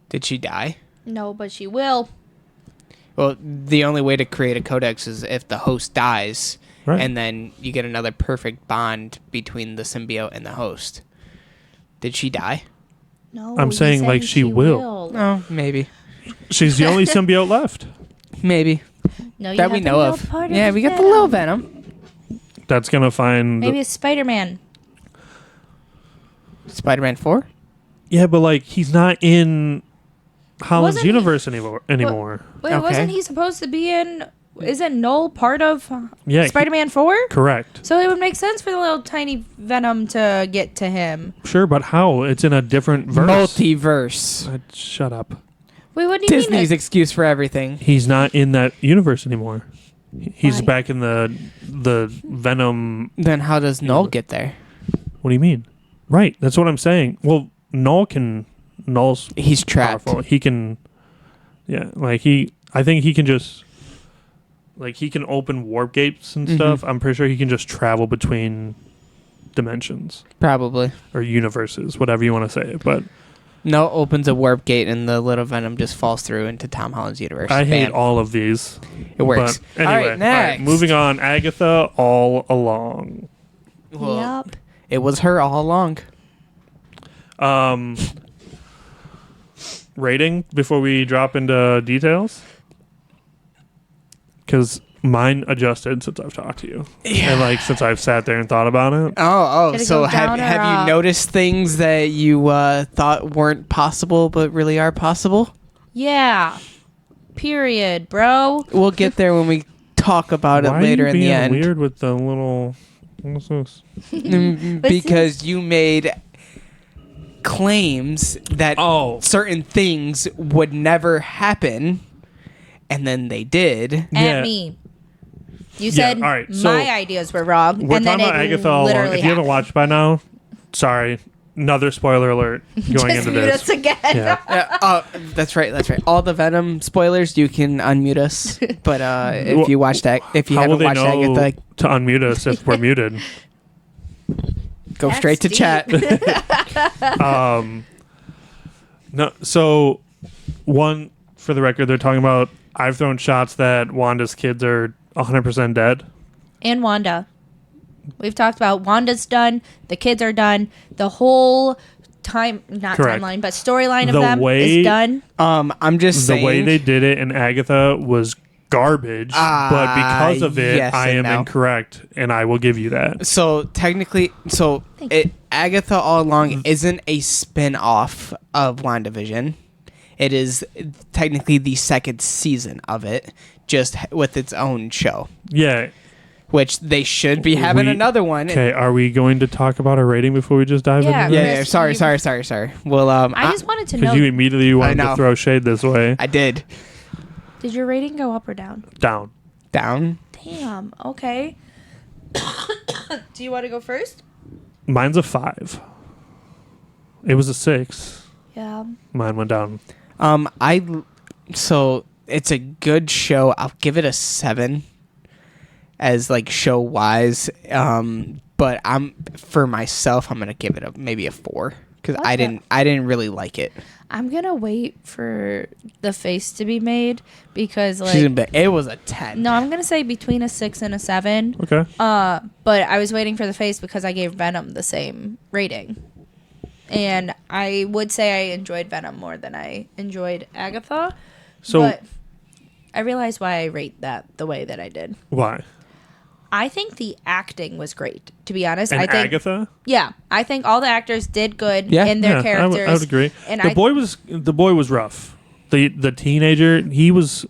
Did she die? No, but she will. Well, the only way to create a codex is if the host dies, Right. and then you get another perfect bond between the symbiote and the host. Did she die? No. I'm you saying, said like, she will. Oh, maybe. She's the only symbiote left. Maybe. No, you That we have know the of. little part Yeah, we got the little Venom. That's going to find... Maybe it's Spider-Man. Spider-Man 4? Yeah, but, like, he's not in Holland's Wasn't he- universe anymore. Wait, Okay. wasn't he supposed to be in... Isn't Null part of Yeah, Spider-Man 4? Correct. So it would make sense for the little tiny Venom to get to him. Sure, but how? It's in a different verse. Multiverse. Shut up. Wait, what do you Disney's mean? excuse for everything. He's not in that universe anymore. He's Why? back in the Venom. Then how does Null get there? What do you mean? Right. That's what I'm saying. Well, Null's He's trapped. powerful. He can. Yeah, like I think he can just. Like, he can open warp gates and stuff. I'm pretty sure he can just travel between dimensions Probably. or universes, whatever you want to say. But Null opens a warp gate and the little Venom just falls through into Tom Holland's universe. I hate Bam. all of these. It works. But All anyway, right, next. moving on. Agatha all along. Well, Yup. It was her all along. Rating before we drop into details? Because mine adjusted since I've talked to you. Yeah. And, like, since I've sat there and thought about it. Oh, Did it so go have down or you up? noticed things that you thought weren't possible but really are possible? Yeah. Period, bro. We'll get there when we talk about Why it later are you in the being end. weird with the little... What's this? Because you made claims that Oh. certain things would never happen, and then they did. At Yeah. me. You Yeah, said all right, so my ideas were wrong. We're and then talking about it Agatha all along. literally If you haven't happened. watched by now, sorry. Another spoiler alert going Just into mute this. us again. Yeah. That's right. That's right. All the Venom spoilers, you can unmute us. But if you watched that, if you How will haven't they watched know Agatha, to unmute us if we're muted? go That's straight to deep. chat. No, so one for the record, they're talking about I've thrown shots that Wanda's kids are 100% dead. And Wanda. We've talked about Wanda's done. The kids are done. The whole not Correct. timeline, but storyline of The them way- is done. I'm just The saying. way they did it in Agatha was garbage, but because of it, yes I and am no. incorrect, and I will give you that. So technically, Agatha all along isn't a spin-off of WandaVision. It is technically the second season of it, just with its own show, Yeah. which they should be having another one. Okay, are we going to talk about our rating before we just dive Yeah, into Yeah, this? Chris, yeah. you- Sorry. Well, I just wanted to know. Because you immediately wanted know. to throw shade this way. I did. Did your rating go up or down? Down. Down. Damn. Okay. Do you want to go first? Mine's a 5. It was a 6. Yeah. Mine went down. So it's a good show. I'll give it a 7 as like show wise. But for myself, I'm gonna give it maybe a 4 because I didn't really like it. I'm gonna wait for the face to be made because It was a 10. no, I'm gonna say between a 6 and a 7. Okay. But I was waiting for the face because I gave Venom the same rating, and I would say I enjoyed Venom more than I enjoyed Agatha. So but I realized why I rate that the way that I did. why? I think the acting was great. To be honest, And I think Agatha? yeah, I think all the actors did good Yeah. in their Yeah, characters. I would agree. And The boy was rough. The teenager, he was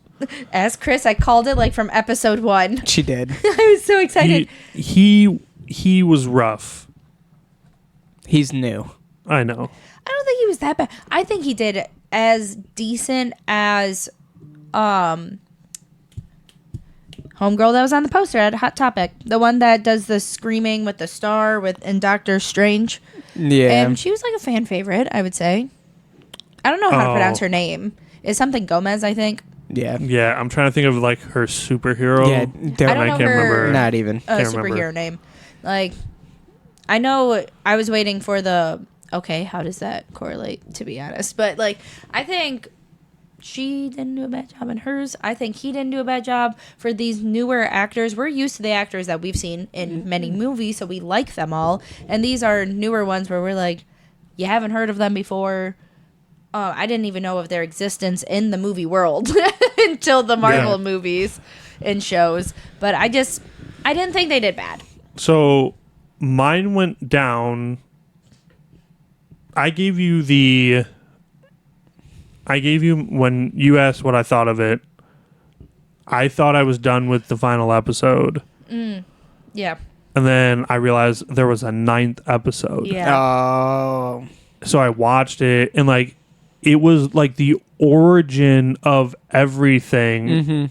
as Chris, I called it like from episode 1. She did. I was so excited. he was rough. He's new. I know. I don't think he was that bad. I think he did as decent as homegirl that was on the poster at Hot Topic, the one that does the screaming with the star and Doctor Strange. Yeah. And she was like a fan favorite, I would say. I don't know how to pronounce her name. It's something Gomez, I think. Yeah. Yeah, I'm trying to think of like her superhero. Yeah, I don't know can't her remember. Not even. Can't superhero remember. name. Like, I know I was waiting for okay, how does that correlate, to be honest? But, like, I think she didn't do a bad job in hers. I think he didn't do a bad job. For these newer actors, we're used to the actors that we've seen in many movies, so we like them all. And these are newer ones where we're like, you haven't heard of them before. I didn't even know of their existence in the movie world until the Marvel movies and shows. But I didn't think they did bad. So mine went down. I gave you when you asked what I thought of it. I thought I was done with the final episode. Yeah. And then I realized there was a 9th episode. Yeah. Oh. So I watched it, and like it was like the origin of everything, Mm-hmm.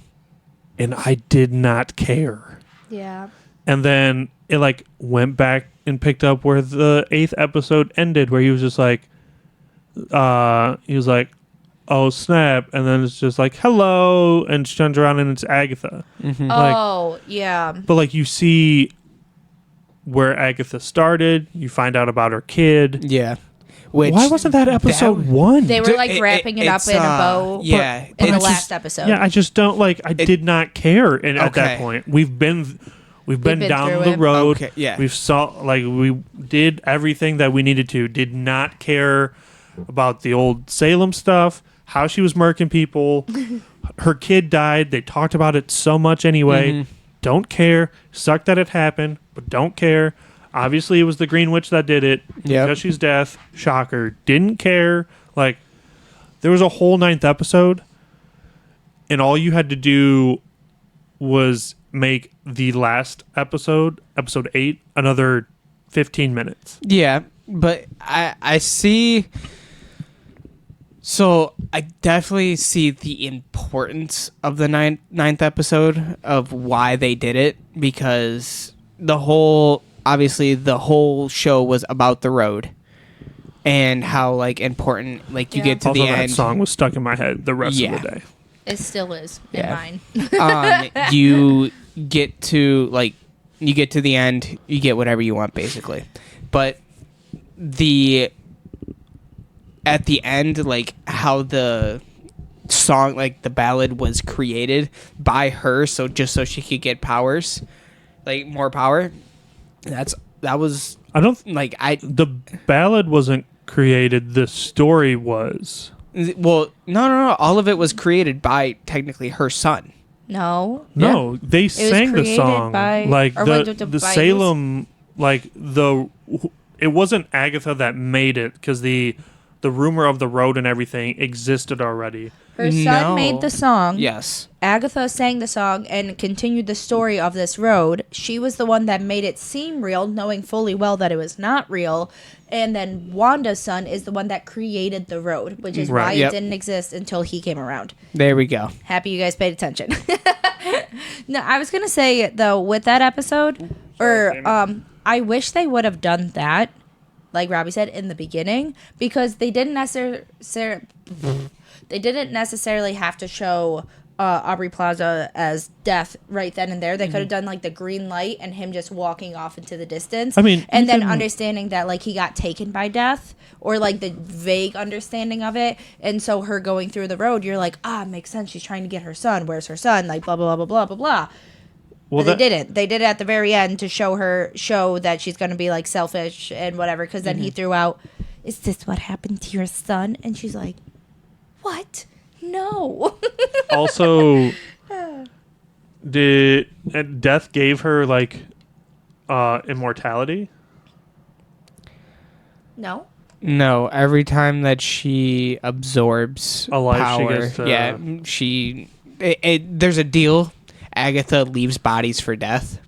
and I did not care. Yeah. And then it like went back and picked up where the 8th episode ended, where he was just like, oh snap, and then it's just like hello, and she turns around and it's Agatha. Mm-hmm. Oh, yeah. But like you see where Agatha started, you find out about her kid. Yeah. Which, Why wasn't that episode 1? They were like wrapping it up it's, in a bow. yeah, In the it's last just- episode. Yeah, I just don't like. I did not care, and at that Okay. point, we've been been down through the it. road. Okay, yeah. we did everything that we needed to. Did not care about the old Salem stuff, how she was murking people. Her kid died. They talked about it so much anyway. Mhm. Don't care. Sucked that it happened, but don't care. Obviously, it was the Green Witch that did it. Yep. Because she's deaf. Shocker. Didn't care. Like, there was a whole 9th episode, and all you had to do was make the last episode, episode 8, another 15 minutes. Yeah, but I see. So I definitely see the importance of the ninth episode of why they did it, because obviously the whole show was about the road and how like important, like you Yeah. get to Also, the that end. song was stuck in my head the rest Yeah. of the day. It still is Yeah. in mine. You get to the end, you get whatever you want basically, but at the end, like how the song, like the ballad was created by her, so just so she could get powers, like more power. That was I don't. like The ballad wasn't created. The story was. well, no. All of it was created by technically her son. No. No, they sang the created song by- like or the wait, the by Salem, like the. It wasn't Agatha that made it, because the rumor of the road and everything existed already. Her son No. made the song. Yes. Agatha sang the song and continued the story of this road. She was the one that made it seem real, knowing fully well that it was not real. And then Wanda's son is the one that created the road, which is Right. why Yep. it didn't exist until he came around. There we go. Happy you guys paid attention. No, I was going to say, though, with that episode, I wish they would have done that, like Robbie said, in the beginning, because they didn't necessarily have to show Aubrey Plaza as death right then and there. They could have done like the green light and him just walking off into the distance. I mean, and then even- understanding that like he got taken by death, or like the vague understanding of it. And so her going through the road, you're like, makes sense. She's trying to get her son. Where's her son? Like blah blah blah blah blah blah blah. Well, But they didn't. They did it at the very end to show that she's going to be like selfish and whatever. Because then he threw out, "Is this what happened to your son?" And she's like, "What? No." Also, death gave her like immortality? No. No, every time that she absorbs A life, she power, gets to- there's a deal. Agatha leaves bodies for death,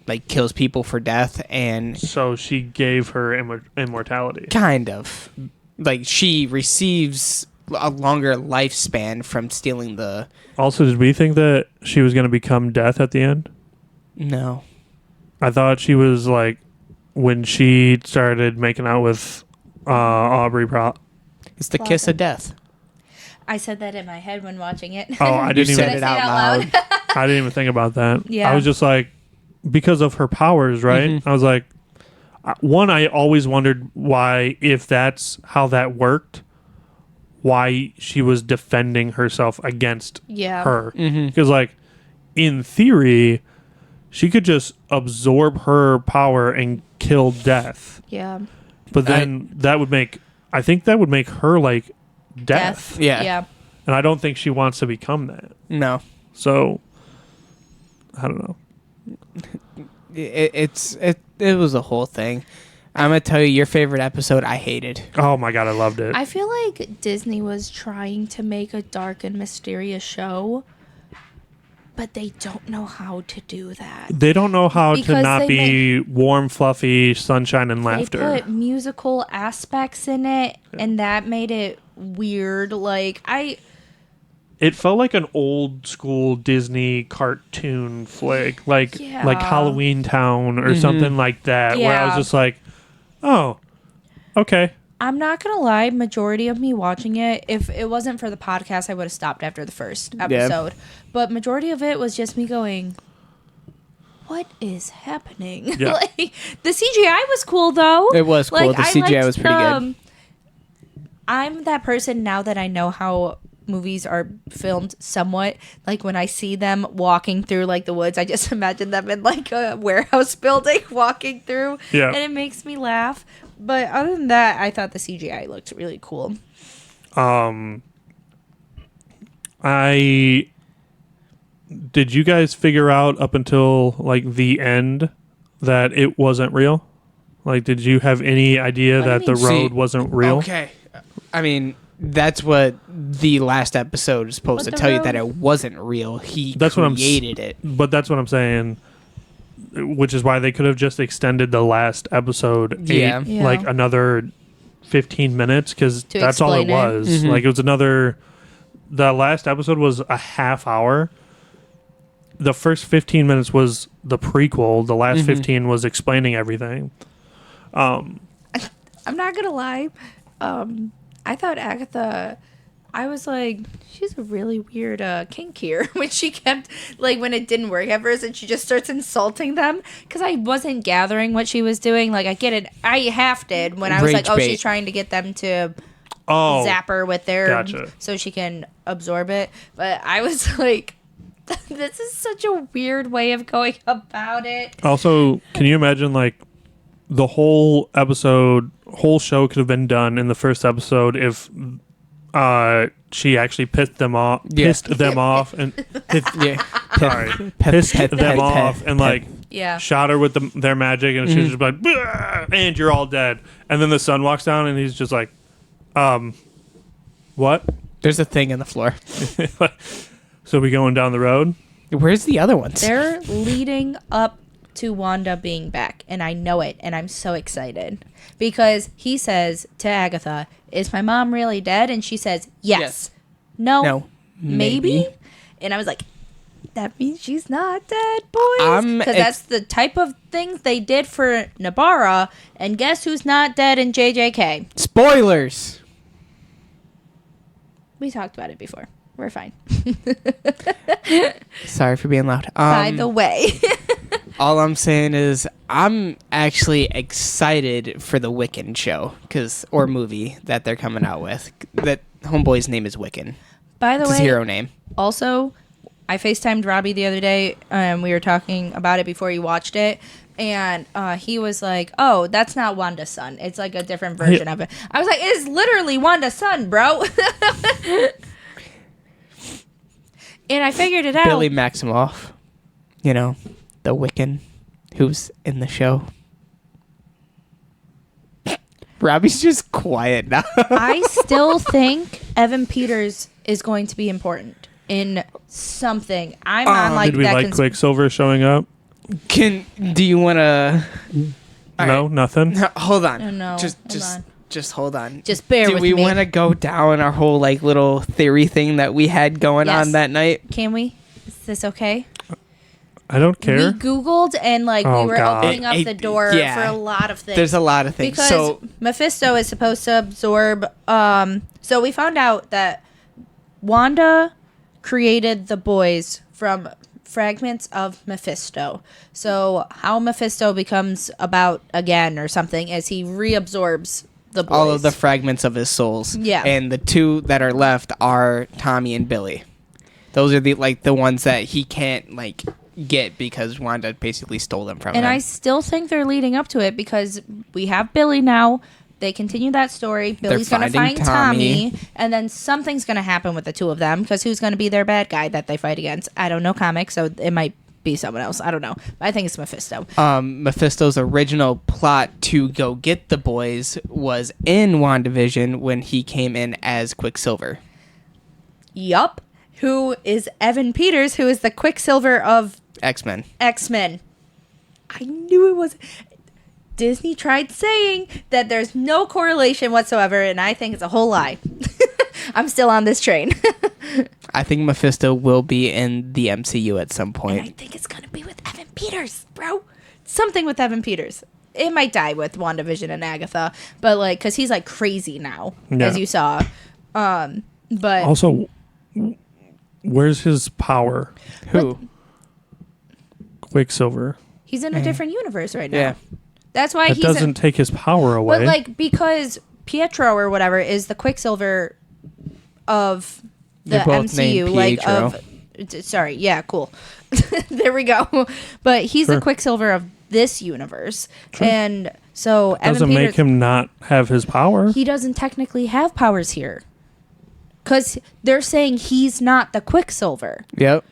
like kills people for death, and So she gave her immortality. kind of like she receives a longer lifespan from stealing the. Also, did we think that she was going to become death at the end? No, I thought she was like, when she started making out with Aubrey it's the kiss of death. I said that in my head when watching it. Oh, I You didn't said even it out loud. I didn't even think about that. Yeah. I was just like, because of her powers, right? I was like, one, I always wondered why, if that's how that worked, why she was defending herself against Yeah. her. Because, like, in theory, she could just absorb her power and kill death. Yeah. But then I think that would make her, like, death. Yeah. Yeah. And I don't think she wants to become that. No, So, I don't know. it was a whole thing. I'm gonna tell you your favorite episode. I hated. Oh my god, I loved it. I feel like Disney was trying to make a dark and mysterious show, but they don't know how to do that. They don't know how to Because not they be warm, fluffy, sunshine, and laughter. They put musical aspects in it, and that made it weird. Like, It felt like an old school Disney cartoon flick, like Yeah. Halloween Town or something like that, where I was Yeah. just like, oh, okay. I'm not gonna lie, majority of me watching it, if it wasn't for the podcast, I would have stopped after the first episode. But majority of it was just me going, what is happening? Yeah. Like, the CGI was cool though. It was cool. The I CGI liked was pretty good. I'm that person now that I know how movies are filmed somewhat. Like when I see them walking through like the woods, I just imagine them in like a warehouse building walking through. Yeah. And it makes me laugh. But other than that, I thought the CGI looked really cool. Did you guys figure out up until like the end that it wasn't real? Like, did you have any idea What do you that the mean? road See, wasn't real? Okay. I mean, that's what the last episode is supposed What to the tell you, road? that it wasn't real. He That's what I'm s- created it. But that's what I'm saying, which is why they could have just extended the last episode Yeah. Yeah. like another 15 minutes, because To that's all it explain it. was. Like, it was another. The last episode was a half hour. The first 15 minutes was the prequel. The last 15 was explaining everything. I'm not gonna lie. I thought Agatha, I was like, she's a really weird kink here when she kept, like, when it didn't work at first and she just starts insulting them, because I wasn't gathering what she was doing. Like, I get it. I half did when I was Rage like, oh, bait. she's trying to get them to Oh, zap her with their, gotcha. so she can absorb it. But I was like, this is such a weird way of going about it. Also, can you imagine, like, the whole show could have been done in the first episode if she actually pissed them off, Yeah. and Yeah. sorry, pissed them off and like Yeah. shot her with their magic, and she was just like, "Bah!" and you're all dead. And then the son walks down, and he's just like, what? There's a thing in the floor. So we going down the road? Where's the other ones? They're leading up to Wanda being back, and I know it, and I'm so excited because he says to Agatha, "Is my mom really dead?" And she says, "Yes." Yes. No. Maybe. Maybe. And I was like, that means she's not dead, boys. Because that's the type of things they did for Nabara. And guess who's not dead in JJK? Spoilers. We talked about it before. We're fine. Sorry for being loud. By the way. All I'm saying is I'm actually excited for the Wiccan show or movie that they're coming out with. That homeboy's name is Wiccan. By the It's way, his hero name. Also, I FaceTimed Robbie the other day, and we were talking about it before he watched it. And he was like, "Oh, that's not Wanda's son. It's like a different version of it." I was like, "It's literally Wanda's son, bro." And I figured it out. Billy Maximoff. You know, the Wiccan who's in the show. Robbie's just quiet now. I still think Evan Peters is going to be important in something. I'm on like Did we that. like Quicksilver showing up? Do you want to? No, nothing. Hold on. Oh, no. Just hold on. Just bear Do with we me. want to go down our whole like little theory thing that we had going Yes. on that night? Can we? Is this okay? I don't care. We Googled and like Oh, we were God. opening up the door yeah. for a lot of things. There's a lot of things. Because So Mephisto is supposed to absorb. So we found out that Wanda created the boys from fragments of Mephisto. So how Mephisto becomes about again or something is he reabsorbs the boys. all of the fragments of his souls. Yeah. And the two that are left are Tommy and Billy. Those are the ones that he can't like get because Wanda basically stole them from him. And I still think they're leading up to it because we have Billy now. They continue that story. Billy's going to finding find Tommy. and then something's going to happen with the two of them because who's going to be their bad guy that they fight against? I don't know comics, so it might be someone else. I don't know. But I think it's Mephisto. Mephisto's original plot to go get the boys was in WandaVision when he came in as Quicksilver. Yup. Who is Evan Peters, who is the Quicksilver of X-Men. X-Men. I knew it was... Disney tried saying that there's no correlation whatsoever, and I think it's a whole lie. I'm still on this train. I think Mephisto will be in the MCU at some And I point. think it's going to be with Evan Peters, bro. Something with Evan Peters. It might die with WandaVision and Agatha, but like, because he's like crazy now, Yeah. as you saw. But Also, where's his power? Who? Quicksilver. he's in a different universe right now. Yeah. That's why That he's doesn't take his power away. But like because Pietro or whatever is the Quicksilver of the They're both MCU, named like Pietro. sorry, yeah, cool. There we go. But he's the Sure. Quicksilver of this universe, and so doesn't Evan make Peters, him not have his power. he doesn't technically have powers here, because they're saying he's not the Quicksilver. Yep.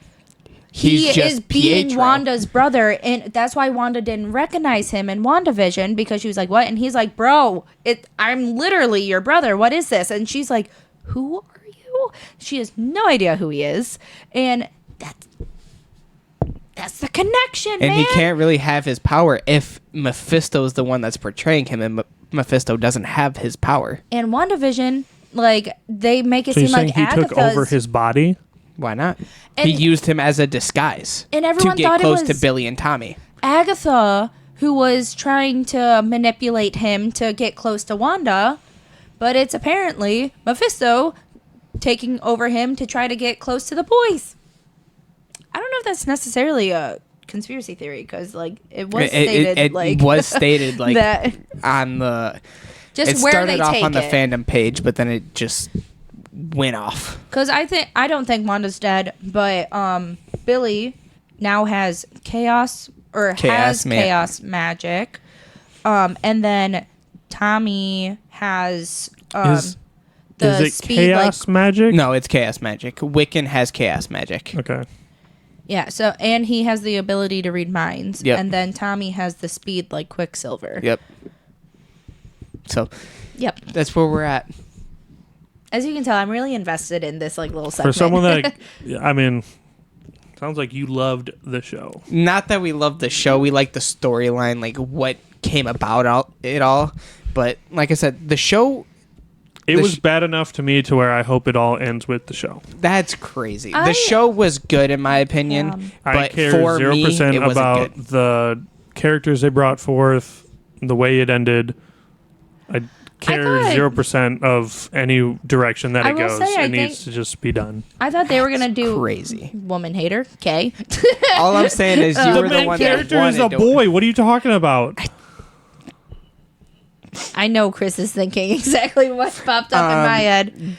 He He's just is being Pietro. Wanda's brother, and that's why Wanda didn't recognize him in WandaVision because she was like, "What?" And he's like, "Bro, I'm literally your brother. What is this?" And she's like, "Who are you?" She has no idea who he is, and that's the connection, And man. he can't really have his power if Mephisto is the one that's portraying him, and Mephisto doesn't have his power. And WandaVision, like they make it So you're seem saying like he Agatha's. took over his body? Why not? And- he used him as a disguise And to everyone get thought it close to was- Billy and Tommy. Agatha, who was trying to manipulate him to get close to Wanda, but it's apparently Mephisto taking over him to try to get close to the boys. I don't know if that's necessarily a conspiracy theory because, like, it was stated, It like was stated like that. on the. Just It where started they off take on the it. fandom page, but then it just went off. Because I don't think Wanda's dead, but Billy now has chaos Chaos magic, and then Tommy has Is the it speed chaos magic? No, it's chaos magic. Wiccan has chaos magic. Okay. yeah. So and he has the ability to read minds, Yep. and then Tommy has the speed like Quicksilver. Yep. So Yep. that's where we're at. As you can tell, I'm really invested in this like little For segment. someone that, I mean, sounds like you loved the show. Not that we love the show, we like the storyline, like what came about it all. But like I said, the show, It The was sh- bad enough to me to where I hope it all ends with the show. that's crazy. I- The show was good in my opinion, I but care for 0% me, it wasn't about good. the characters they brought forth, the way it ended. I care thought- 0% of any direction that I it will goes. say, I It needs think- to just be done. I thought they were gonna do Crazy. woman hater. Okay. All I'm saying is you The were the main one that character is a wanted to- boy. What are you talking about? I know Chris is thinking exactly what popped up in my head.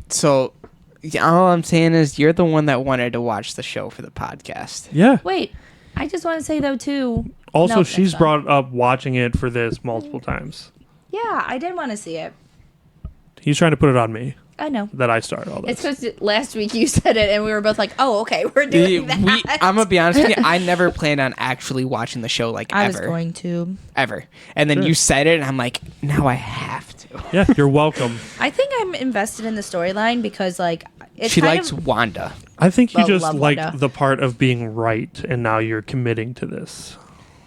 So all I'm saying is you're the one that wanted to watch the show for the podcast. Yeah. Wait, I just want to say though too. Also, No, she's that's fine. brought up watching it for this multiple times. Yeah, I did want to see it. He's trying to put it on me I know. that I started all It's this. because last week you said it, and we were both like, "Oh, okay, we're doing that." I'm gonna be honest with you. I never planned on actually watching the show like I ever, was going to. ever. And then Sure. you said it, and I'm like, now I have to. Yeah, you're welcome. I think I'm invested in the storyline because, like, it's She kind likes of, Wanda. I think you Well, just love like Wanda. the part of being right, and now you're committing to this.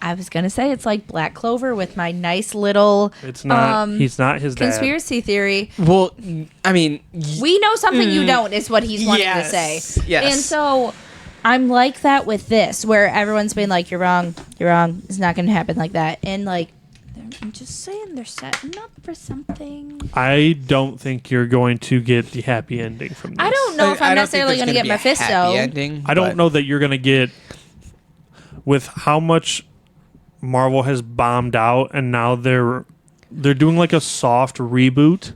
I was gonna say it's like Black Clover with my nice little It's not. He's not his dad. conspiracy theory. Well, I mean, We know something you don't is what he's wanting to say. Yes. And so I'm like that with this, where everyone's been like, "You're wrong. You're wrong. It's not gonna happen like that." And like, I'm just saying they're setting up for something. I don't think you're going to get the happy ending from this. I don't know if I I'm don't think necessarily there's gonna get be a Mephisto. happy ending, I don't but- know that you're gonna get with how much Marvel has bombed out, and now they're doing like a soft reboot.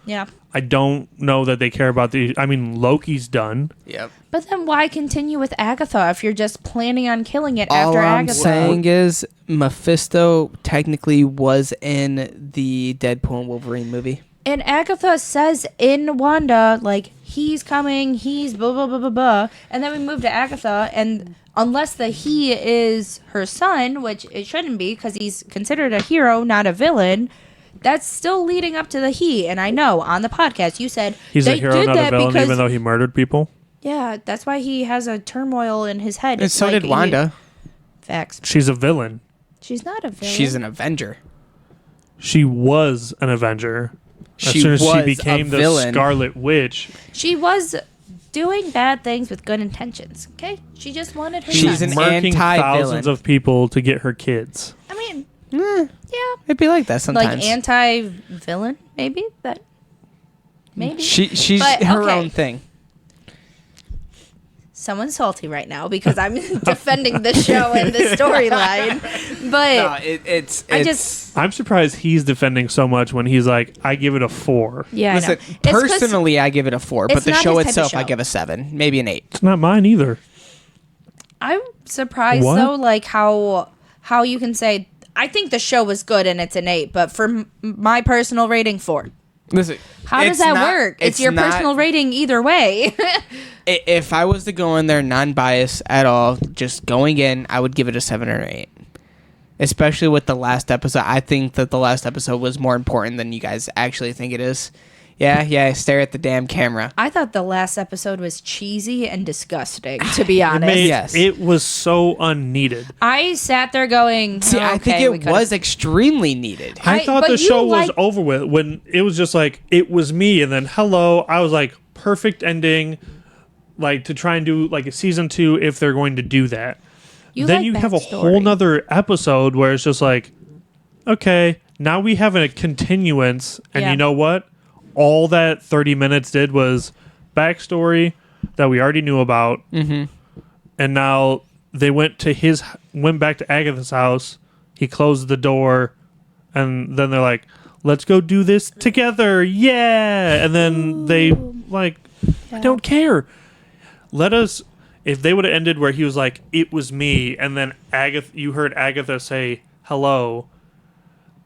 Yeah. I don't know that they care about the. I mean, Loki's done. Yep. But then why continue with Agatha if you're just planning on killing it All after I'm Agatha? saying is Mephisto technically was in the Deadpool and Wolverine movie. And Agatha says in Wanda, like, he's coming, he's blah, blah, blah, blah, blah. And then we move to Agatha, and unless the he is her son, which it shouldn't be because he's considered a hero, not a villain, that's still leading up to the he. And I know on the podcast you said He's a they hero, did not a that villain, because, even though he murdered people. yeah, that's why he has a turmoil in his head. And It's so like did Wanda. Facts. She's a villain. She's not a villain. She's an Avenger. She was an Avenger. As She soon as she was became a the villain. Scarlet Witch, She was doing bad things with good intentions. Okay, she just wanted her. She's son. an murking anti-villain. thousands of people to get her kids. I mean, Yeah, yeah, it'd be like that sometimes. like anti-villain, maybe that. Maybe she's But, her okay. own thing. someone's salty right now because I'm defending the show and the storyline. But No, it's I just I'm surprised he's defending so much when he's like, I give it a 4. yeah, listen. I know. It's 'cause Personally, I give it a 4, but it's the not show his type of itself, I show. give a 7, maybe an 8. It's not mine either. I'm surprised What? though, like how you can say I think the show was good and it's an 8, but for my personal rating 4. Listen, How does it's that not- work? It's your not- personal rating either way. If I was to go in there non-biased at all, just going in, I would give it a 7 or 8. Especially with the last episode. I think that the last episode was more important than you guys actually think it is. Yeah, stare at the damn camera. I thought the last episode was cheesy and disgusting, to be honest. Yes. It was so unneeded. I sat there going, See, I think okay, we it could've- was extremely needed. I thought but the you show was like- over with when it was just like, it was me, and then hello. I was like, perfect ending, like to try and do like a season 2 if they're going to do that. Then like you that have a story. whole nother episode where it's just like, okay, now we have a continuance, and Yeah. you know what? All that 30 minutes did was backstory that we already knew about, and now they went back to Agatha's house. He closed the door, and then they're like, "Let's go do this together, yeah!" And then they like, I don't care. Let us. If they would have ended where he was like, "It was me," and then you heard Agatha say hello.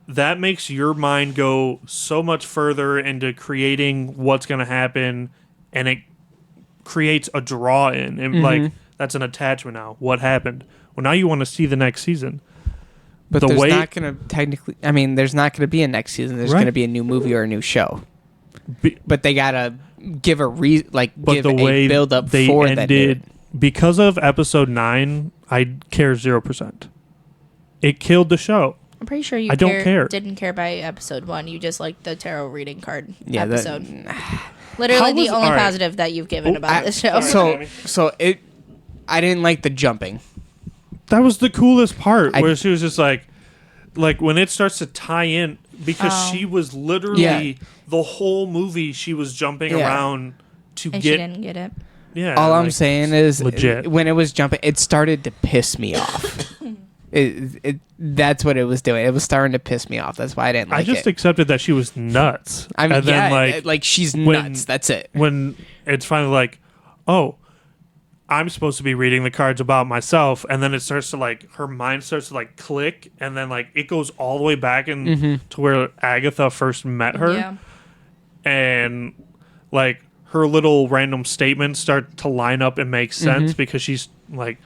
That makes your mind go so much further into creating what's going to happen, and it creates a draw in. And like, that's an attachment now. What happened? Well, now you want to see the next season. But the there's way- not going to technically... I mean, there's not going to be a next season. There's Right. going to be a new movie or a new show. Be- But they got to give a But give the way a build-up they for that. ended, because of episode 9, I care 0%. It killed the show. I'm pretty sure you I don't care. didn't care by episode 1. You just liked the tarot reading card Yeah, that- episode. Literally How the was- only all right. positive that you've given about this show. I didn't like the jumping. That was the coolest part, where she was just like, like when it starts to tie in, because she was literally the whole movie she was jumping around to And get. she didn't get it. Yeah. All I'm like, saying is, legit. when it was jumping, it started to piss me off. That's what it was doing. It was starting to piss me off. That's why I didn't like I just it. accepted that she was nuts. I mean, and then, like she's when- nuts. That's it. when it's finally like, oh, I'm supposed to be reading the cards about myself, and then it starts to like, her mind starts to like click, and then like it goes all the way back to where Agatha first met her, Yeah. and like her little random statements start to line up and make sense because she's like,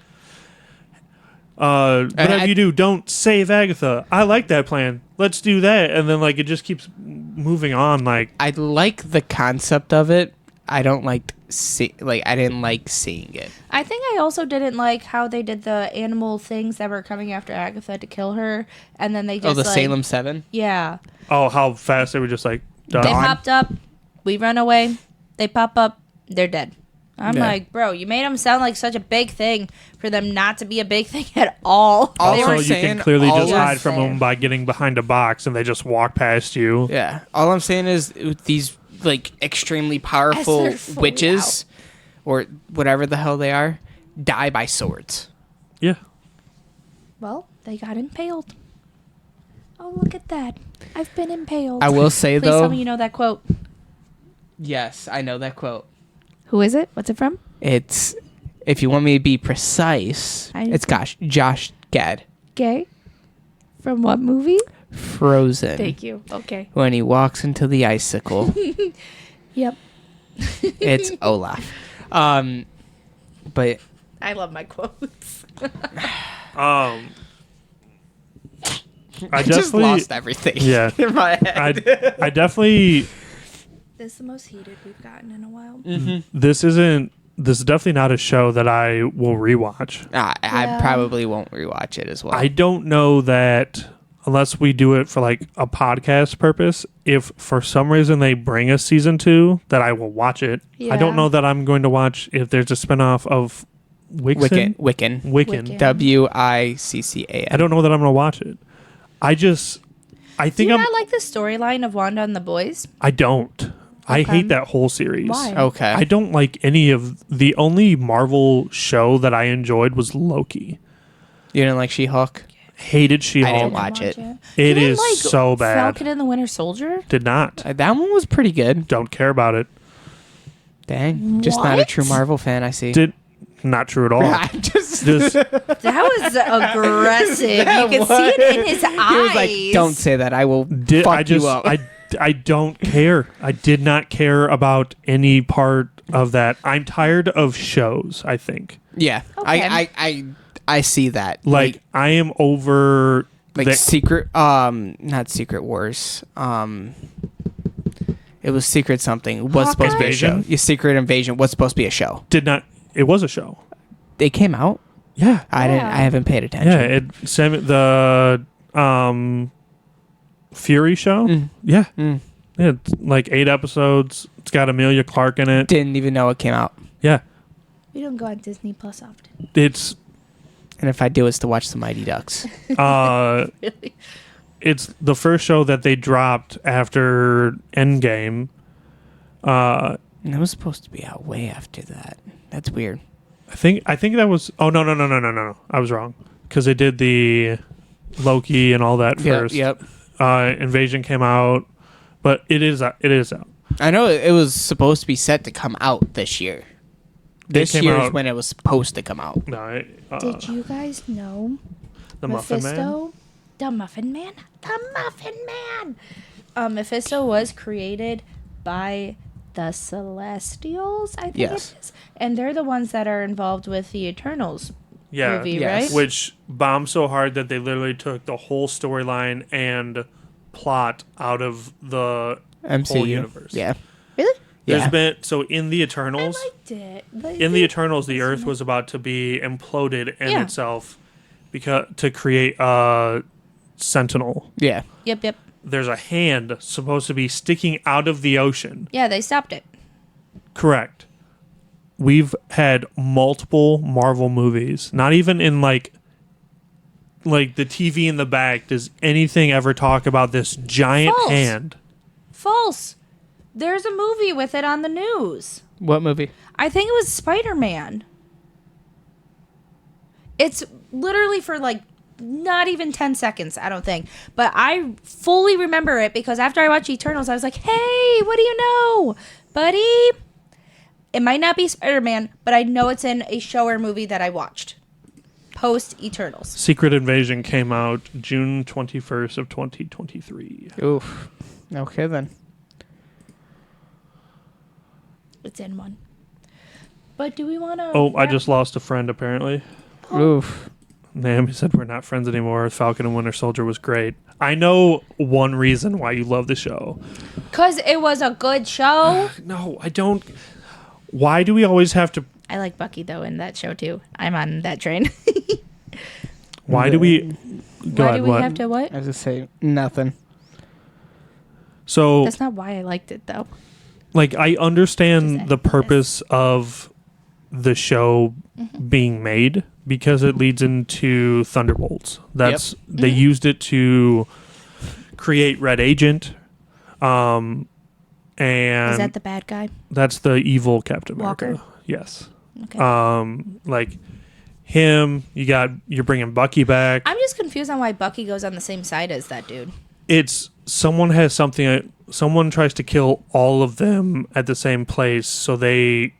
whatever you do, don't save Agatha. I like that plan. Let's do that. And then like it just keeps moving on. Like, I like the concept of it. I don't like I didn't like seeing it. I think I also didn't like how they did the animal things that were coming after Agatha to kill her, and then they just The like, Salem 7? Yeah, oh, how fast they were just like done. they popped up, we run away, they pop up, they're dead. I'm Yeah. like, bro, you made them sound like such a big thing for them not to be a big thing at all. All They Also, were- you saying- can clearly all just I'm hide from saying- them by getting behind a box, and they just walk past you. Yeah. All I'm saying is these like extremely powerful they're fully witches or whatever the hell they are die by swords. Yeah. well, they got impaled. Oh, look at that. I've been impaled. I will say Please though, tell me you know that quote. yes, I know that quote. Who is it? What's it from? It's, if you want me to be precise, it's Josh Gad. Gay? From what movie? Frozen. Thank you. Okay. When he walks into the icicle, Yep. it's Olaf. But I love my quotes. I I just definitely lost everything. Yeah. in my head. I definitely This is the most heated we've gotten in a while. this is definitely not a show that I will rewatch. I Yeah. probably won't rewatch it as well. I don't know that unless we do it for like a podcast purpose, if for some reason they bring us season 2, that I will watch it. I don't Yeah. know that I'm going to watch if there's a spinoff of Wiccan. Wiccan. Wiccan. Wiccan. I don't know that I'm going to watch it. I Do think you I'm not like the storyline of Wanda and the boys? I don't. I Okay. hate that whole series. Why? Okay. I don't like any of the only Marvel show that I enjoyed was Loki. You didn't like She-Hulk? Hated I She-Hulk. didn't watch it. You It didn't is like so bad. Falcon and the Winter Soldier? Did not. That one was pretty good. Don't care about it. Dang. Just not a What? true Marvel fan, I see. Did not true at all. I'm just... Just That was aggressive. You can see it in his eyes. He was like, don't say that. I will did fuck I just you up. I don't care. I did not care about any part of that. I'm tired of shows, I think. yeah. Okay. I see that. Like I am over Like the- Secret... not Secret Wars. It was Secret something. Was supposed to be a show. Invasion? Yeah, Secret Invasion was supposed to be a show. did not it was a show. They came out. Yeah. I Yeah. haven't paid attention. Yeah, the Fury show. Yeah. Mm. Yeah, it's like 8 episodes. It's got Amelia Clark in it. Didn't even know it came out. Yeah. We don't go on Disney Plus often. It's And if I do, it's to watch the Mighty Ducks. Really? it's the first show that they dropped after Endgame. And it was supposed to be out way after that. That's weird. I think that was no. I was wrong. Cuz they did the Loki and all that first. Yep. Invasion came out, but it is out. I know it was supposed to be set to come out this year. This came year is out- when it was supposed to come out. No, Did you guys know the Muffin Man. Mephisto? The Muffin Man? The Muffin Man! Mephisto was created by the Celestials, I think Yes. it is. And they're the ones that are involved with the Eternals Yeah, movie, Yes. right? which bombed so hard that they literally took the whole storyline and plot out of the MCU. whole universe. Yeah. Really? There's Yeah. been in the I Eternals. liked it. In the Eternals, the Earth was about to be imploded in Yeah. itself because to create a Sentinel. Yeah. Yep. There's a hand supposed to be sticking out of the ocean. Yeah, they stopped it. Correct. We've had multiple Marvel movies, not even in like like the TV in the back, does anything ever talk about this giant False. hand? False. There's a movie with it on the news. What movie? I think it was Spider-Man. It's literally for like not even 10 seconds, I don't think. But I fully remember it because after I watched Eternals, I was like, hey, what do you know, buddy? It might not be Spider-Man, but I know it's in a show or movie that I watched. Post Eternals. Secret Invasion came out June 21st of 2023. Oof. Okay, then. It's in one. But do we want to... Oh, I just lost a friend, apparently. Oof. Naomi said we're not friends anymore. Falcon and Winter Soldier was great. I know one reason why you love the show. Because it was a good show. No, I don't. Why do we always have to... I like Bucky, though, in that show, too. I'm on that train. Why do we... Go Why ahead, do we what? have to what? I was just say nothing. So, That's not why I liked it, though. like, I understand Just the purpose of the show being made because it leads into Thunderbolts. That's they used it to create Red Agent, and Is that the bad guy? that's the evil Captain America. Walker? Yes. Okay. Like him, you're bringing Bucky back. I'm just confused on why Bucky goes on the same side as that dude. It's someone has something. Someone tries to kill all of them at the same place, so they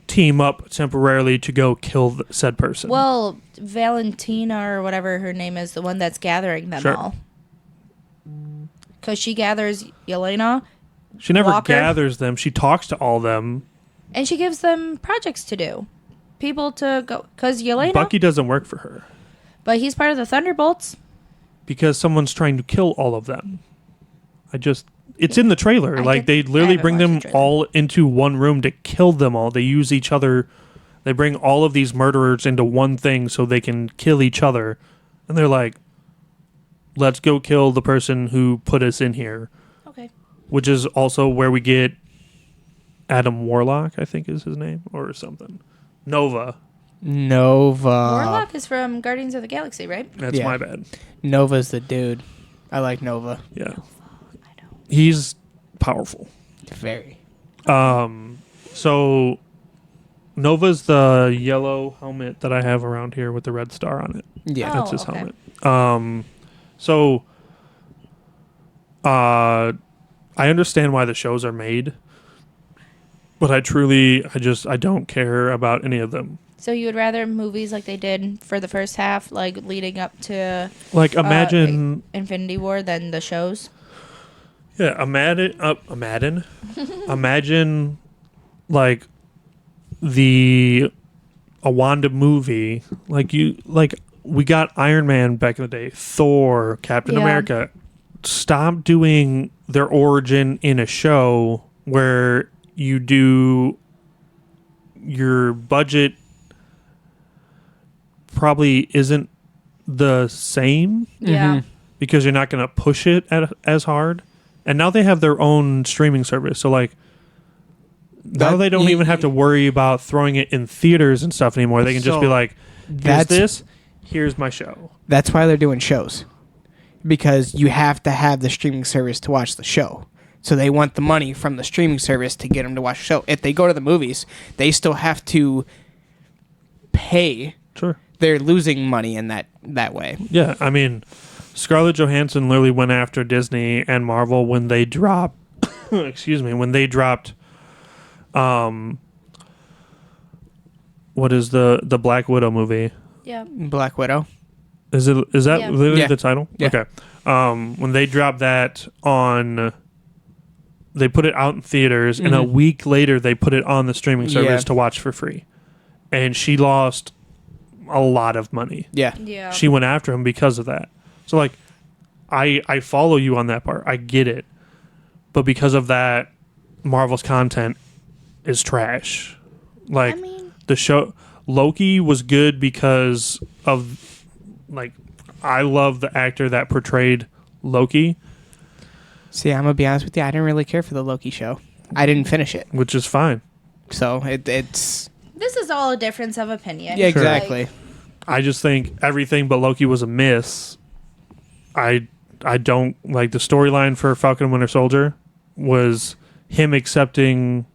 team up temporarily to go kill said person. Well, Valentina or whatever her name is, the one that's gathering them Sure. all. Because she gathers Yelena, she never Walker? gathers them. She talks to all of them. and she gives them projects to do. People to go. Because Yelena, Bucky doesn't work for her but he's part of the Thunderbolts. because someone's trying to kill all of them. It's in the trailer. I Like, get- they I literally haven't bring watched them the trailer. all into one room to kill them all. They use each other. They bring all of these murderers into one thing so they can kill each other. And they're like, let's go kill the person who put us in here. Okay. Which is also where we get Adam Warlock, I think is his name, or something. Nova's Warlock is from Guardians of the Galaxy, right? That's Yeah. my bad. Nova's the dude. I like Nova. Yeah. I know. He's powerful. Very. So Nova's the yellow helmet that I have around here with the red star on it. Yeah. That's his okay. helmet. So I understand why the shows are made, but I don't care about any of them. So you would rather movies like they did for the first half, like leading up to Like, imagine, Infinity War, than the shows? imagine, like a Wanda movie, like we got Iron Man back in the day, Thor, Captain Yeah. America. Stop doing their origin in a show where you do your budget probably isn't the same Yeah. because you're not going to push it as hard. And now they have their own streaming service. So, like, now they don't even have to worry about throwing it in theaters and stuff anymore. They can just be So like, here's that's- this, here's my show. That's why they're doing shows. Because you have to have the streaming service to watch the show. So they want the money from the streaming service to get them to watch the show. If they go to the movies, they still have to pay. Sure. They're losing money in that way. Yeah, I mean, Scarlett Johansson literally went after Disney and Marvel when they dropped, when they dropped, what is the Black Widow movie? Yeah. Black Widow. Is that Yeah. literally Yeah. the title? Yeah. Okay. When they dropped that they put it out in theaters, and a week later they put it on the streaming service Yeah. to watch for free, and she lost a lot of money. Yeah. Yeah. She went after him because of that. So, like, I follow you on that part. I get it, but because of that, Marvel's content is trash. Like, I mean- the show Loki was good because of, like, I love the actor that portrayed Loki, See, I'm going to be honest with you. I didn't really care for the Loki show. I didn't finish it. which is fine. So it's... This is all a difference of opinion. Yeah, Sure. exactly. I just think everything but Loki was a miss. I don't like the storyline for Falcon and Winter Soldier was him accepting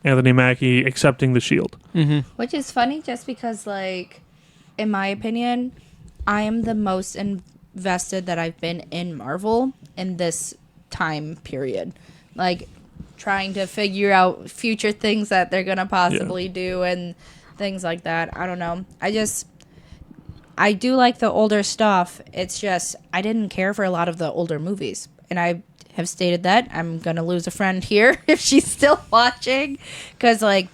Anthony Mackie accepting the shield. Mm-hmm. Which is funny just because, like, in my opinion, I am the most invested that I've been in Marvel in this time period. Like, trying to figure out future things that they're going to possibly do and things like that. I don't know. I do like the older stuff. It's just, I didn't care for a lot of the older movies. And I have stated that. I'm going to lose a friend here if she's still watching. Because, like,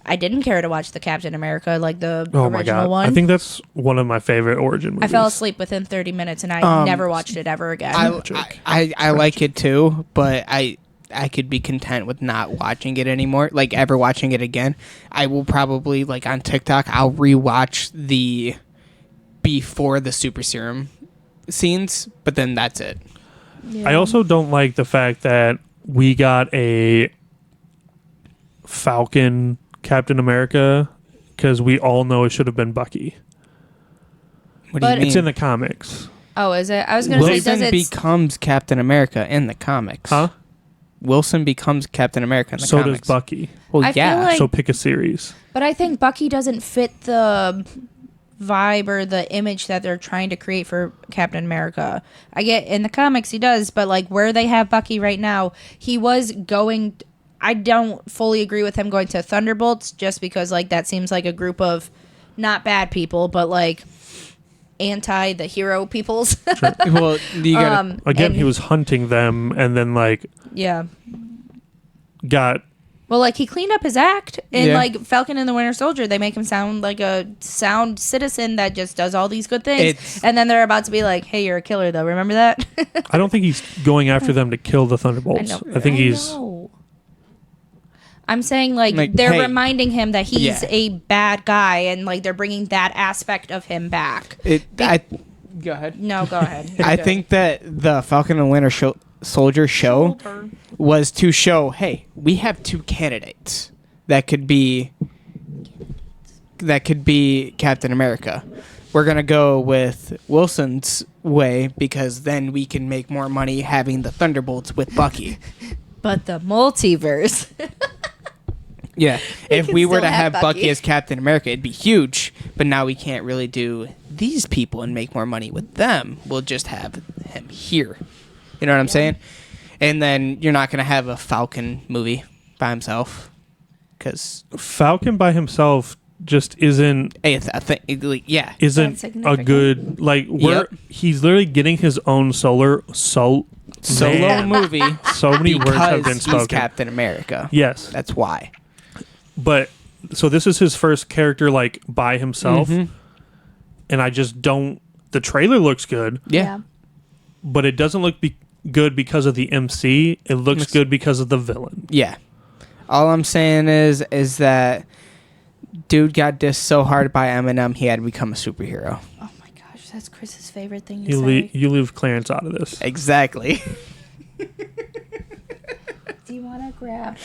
I didn't care to watch the Captain America, like the original one. I think that's one of my favorite origin movies. I fell asleep within 30 minutes and I never watched it ever again. I like it too, but I could be content with not watching it anymore, like ever watching it again. I will probably, like on TikTok, I'll rewatch the before the super serum scenes, but then that's it. I also don't like the fact that we got a Falcon Captain America because we all know it should have been Bucky. What do you mean? It's in the comics. Oh, is it? I was going to say, does Wilson it... becomes Captain America in the comics. Huh? Wilson becomes Captain America in the So comics. does Bucky. Well, I feel yeah. like- So pick a series. But I think Bucky doesn't fit the vibe or the image that they're trying to create for Captain America. I get in the comics he does, but like where they have Bucky right now, he was going... I don't fully agree with him going to Thunderbolts just because like that seems like a group of not bad people, but like anti the hero peoples. Sure. Well, you gotta, Again, he was hunting them and then like yeah. got... Well, like he cleaned up his act in Yeah. like Falcon and the Winter Soldier. They make him sound like a sound citizen that just does all these good things. And then they're about to be like, "Hey, you're a killer, though. Remember that?" I don't think he's going after them to kill the Thunderbolts. I think he's... know. I'm saying like Like, they're hey. reminding him that he's Yeah. a bad guy, and like they're bringing that aspect of him back. Go ahead. No, go ahead. You're I good. think that the Falcon and Winter Soldier show was to show, hey, we have two candidates that could be Captain America. We're gonna go with Wilson's way because then we can make more money having the Thunderbolts with Bucky. But the multiverse. Yeah, if can we were still to have have Bucky Bucky. as Captain America, it'd be huge. But now we can't really do these people and make more money with them. We'll just have him here. You know what I'm saying? And then you're not going to have a Falcon movie by himself. Because, Falcon by himself just isn't yeah. isn't a significant. good... Like, Yep. he's literally getting his own solo Solo movie So many words have been because spoken. he's Captain America. Yes. That's why. But so this is his first character like by himself, Mm-hmm. and I just don't. The trailer looks good, Yeah. but it doesn't look good because of the MC. It looks good because of the villain. Yeah. All I'm saying is that dude got dissed so hard by Eminem, he had to become a superhero. Oh my gosh, that's Chris's favorite thing to say. You leave Clarence out of this. Exactly. Do you want to grab?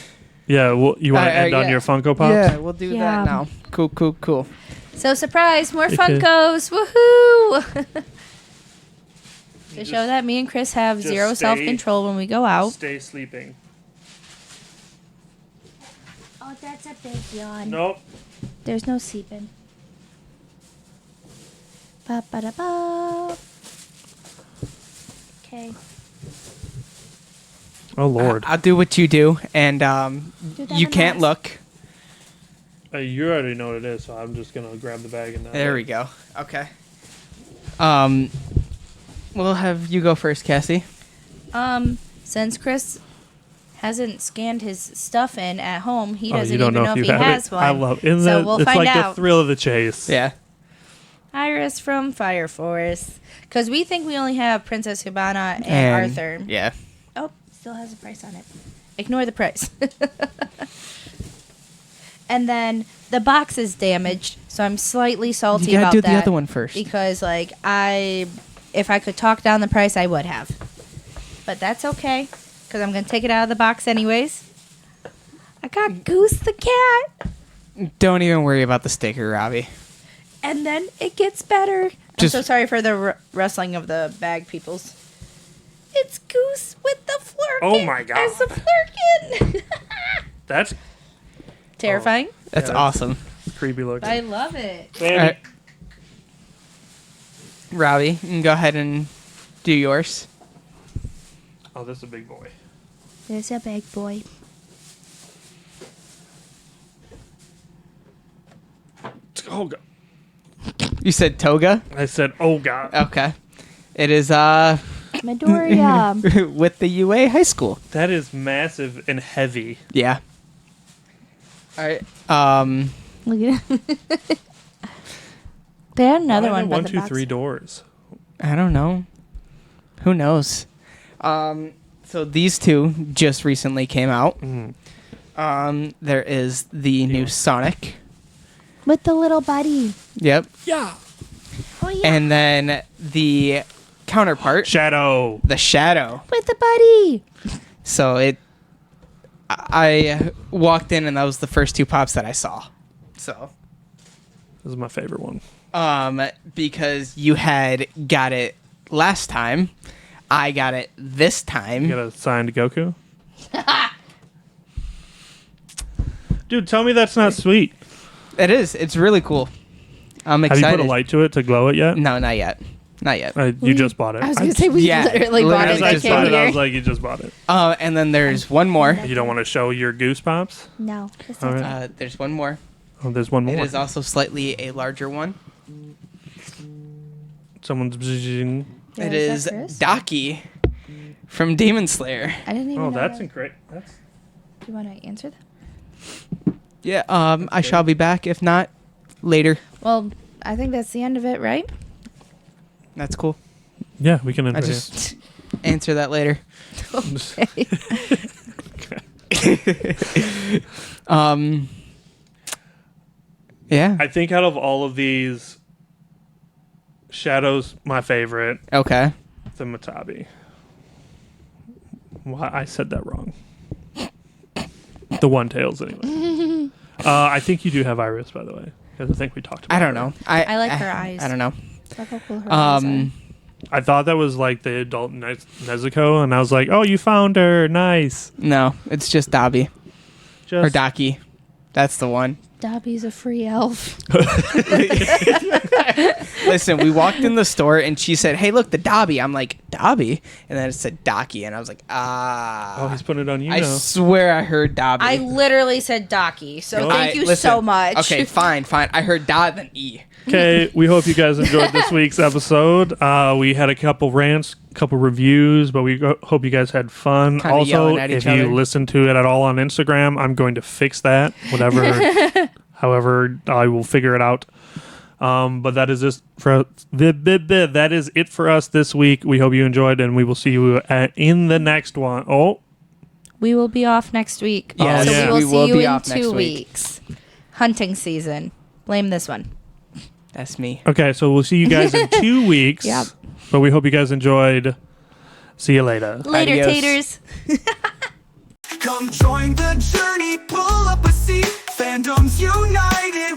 Yeah, well, you want to end on yeah. your Funko Pops? Yeah, we'll do Yeah. that now. Cool. So surprise, more Okay. Funkos! Woohoo! To show that me and Chris have just zero stay- self-control when we go out. Stay sleeping. Oh, that's a big yawn. Nope. There's no sleeping. Ba ba da ba. Okay. Oh Lord. I'll do what you do, and Do that you in can't mask. look. You already know what it is, so I'm just gonna grab the bag and. There we go. Okay. We'll have you go first, Cassie. Since Chris hasn't scanned his stuff in at home, he doesn't you don't even know if he have has it. one. I love it. So we'll it's find like out. the thrill of the chase. Yeah. Iris from Fire Force. Because we think we only have Princess Cabana and Arthur. Yeah. Oh, still has a price on it. Ignore the price. And then the box is damaged, so I'm slightly salty You gotta about do that. the other one first. Because, like, if I could talk down the price, I would have. But that's okay, because I'm going to take it out of the box anyways. I got Goose the cat. Don't even worry about the sticker, Robbie. And then it gets better. Just- I'm so sorry for the rustling of the bag, peoples. It's Goose with the flurkin. Oh my God. As a flurkin. That's Terrifying. That's Yeah. awesome. creepy looking. I love it. Andy. All right. Robbie, you can go ahead and do yours. Oh, this is a big boy. There's a big boy. Oh God. You said toga? I said, oh God. Okay. It is Midoriya. with the UA high school. That is massive and heavy. Yeah. All right. Look at it. They had another Why are one. there by one, the two, box. three doors. I don't know. Who knows? So these two just recently came out. There is the new Sonic. With the little buddy. Yep. Yeah. Oh yeah. And then the counterpart, Shadow. the Shadow. with the buddy. So I walked in and that was the first two pops that I saw. So, This is my favorite one. because you had got it last time, I got it this time. You got a signed Goku? Dude, tell me that's not sweet. It is. It's really cool. I'm Have excited. you put a light to it to glow it yet? No, not yet. Not yet. You just bought it. I was gonna say we yeah, literally bought As it. I That saw came it, I here. was like, you just bought it. And then there's one more. You don't want to show your goose pops? No. This All is- right. There's one more. Oh, there's one It more. is also slightly a larger one. Someone's bzzing. Yeah, It is is that Chris? Daki from Demon Slayer. I didn't even Oh, know. that's that. incredible. That's Do you want to answer that? Yeah. I shall be back. If not, later. Well, I think that's the end of it, right? That's cool. yeah. We can I enter just answer that later. Okay. Yeah. I think out of all of these, Shadow's my favorite. Okay. The Matabi. Why I said that wrong. The One Tails, anyway. I think you do have Iris, by the way, because I think we talked about I don't her. know. I like her eyes. I don't know. Look how cool her eyes are. I thought that was like the adult Nezuko, and I was like, oh, you found her. Nice. No, it's just Dabi or Just Daki. That's the one. Dobby's a free elf. Listen, we walked in the store and she said, "Hey, look, the Dobby." I'm like, "Dobby?" And then it said Daki, and I was like, "Ah." Oh, he's putting it on you I now. swear I heard Dobby. I literally said Docky, so Oh. thank you Listen, so much. Okay, fine. I heard Da then E. Okay, we hope you guys enjoyed this week's episode. We had a couple rants, couple reviews, but we hope you guys had fun. Kinda Also, yelling at if each you other. listen to it at all on Instagram, I'm going to fix that. Whatever, however, I will figure it out. But that is this for that is it for us this week. We hope you enjoyed, and we will see you in the next one. Oh, We will be off next week. Yes, so yeah. we will we will see you be in off next 2 week. weeks. Hunting season. Blame this one. That's me. okay. So we'll see you guys in 2 weeks. Yep. But we hope you guys enjoyed. See you later. Later, Adios. taters. Come join the journey, pull up a seat. Fandoms united,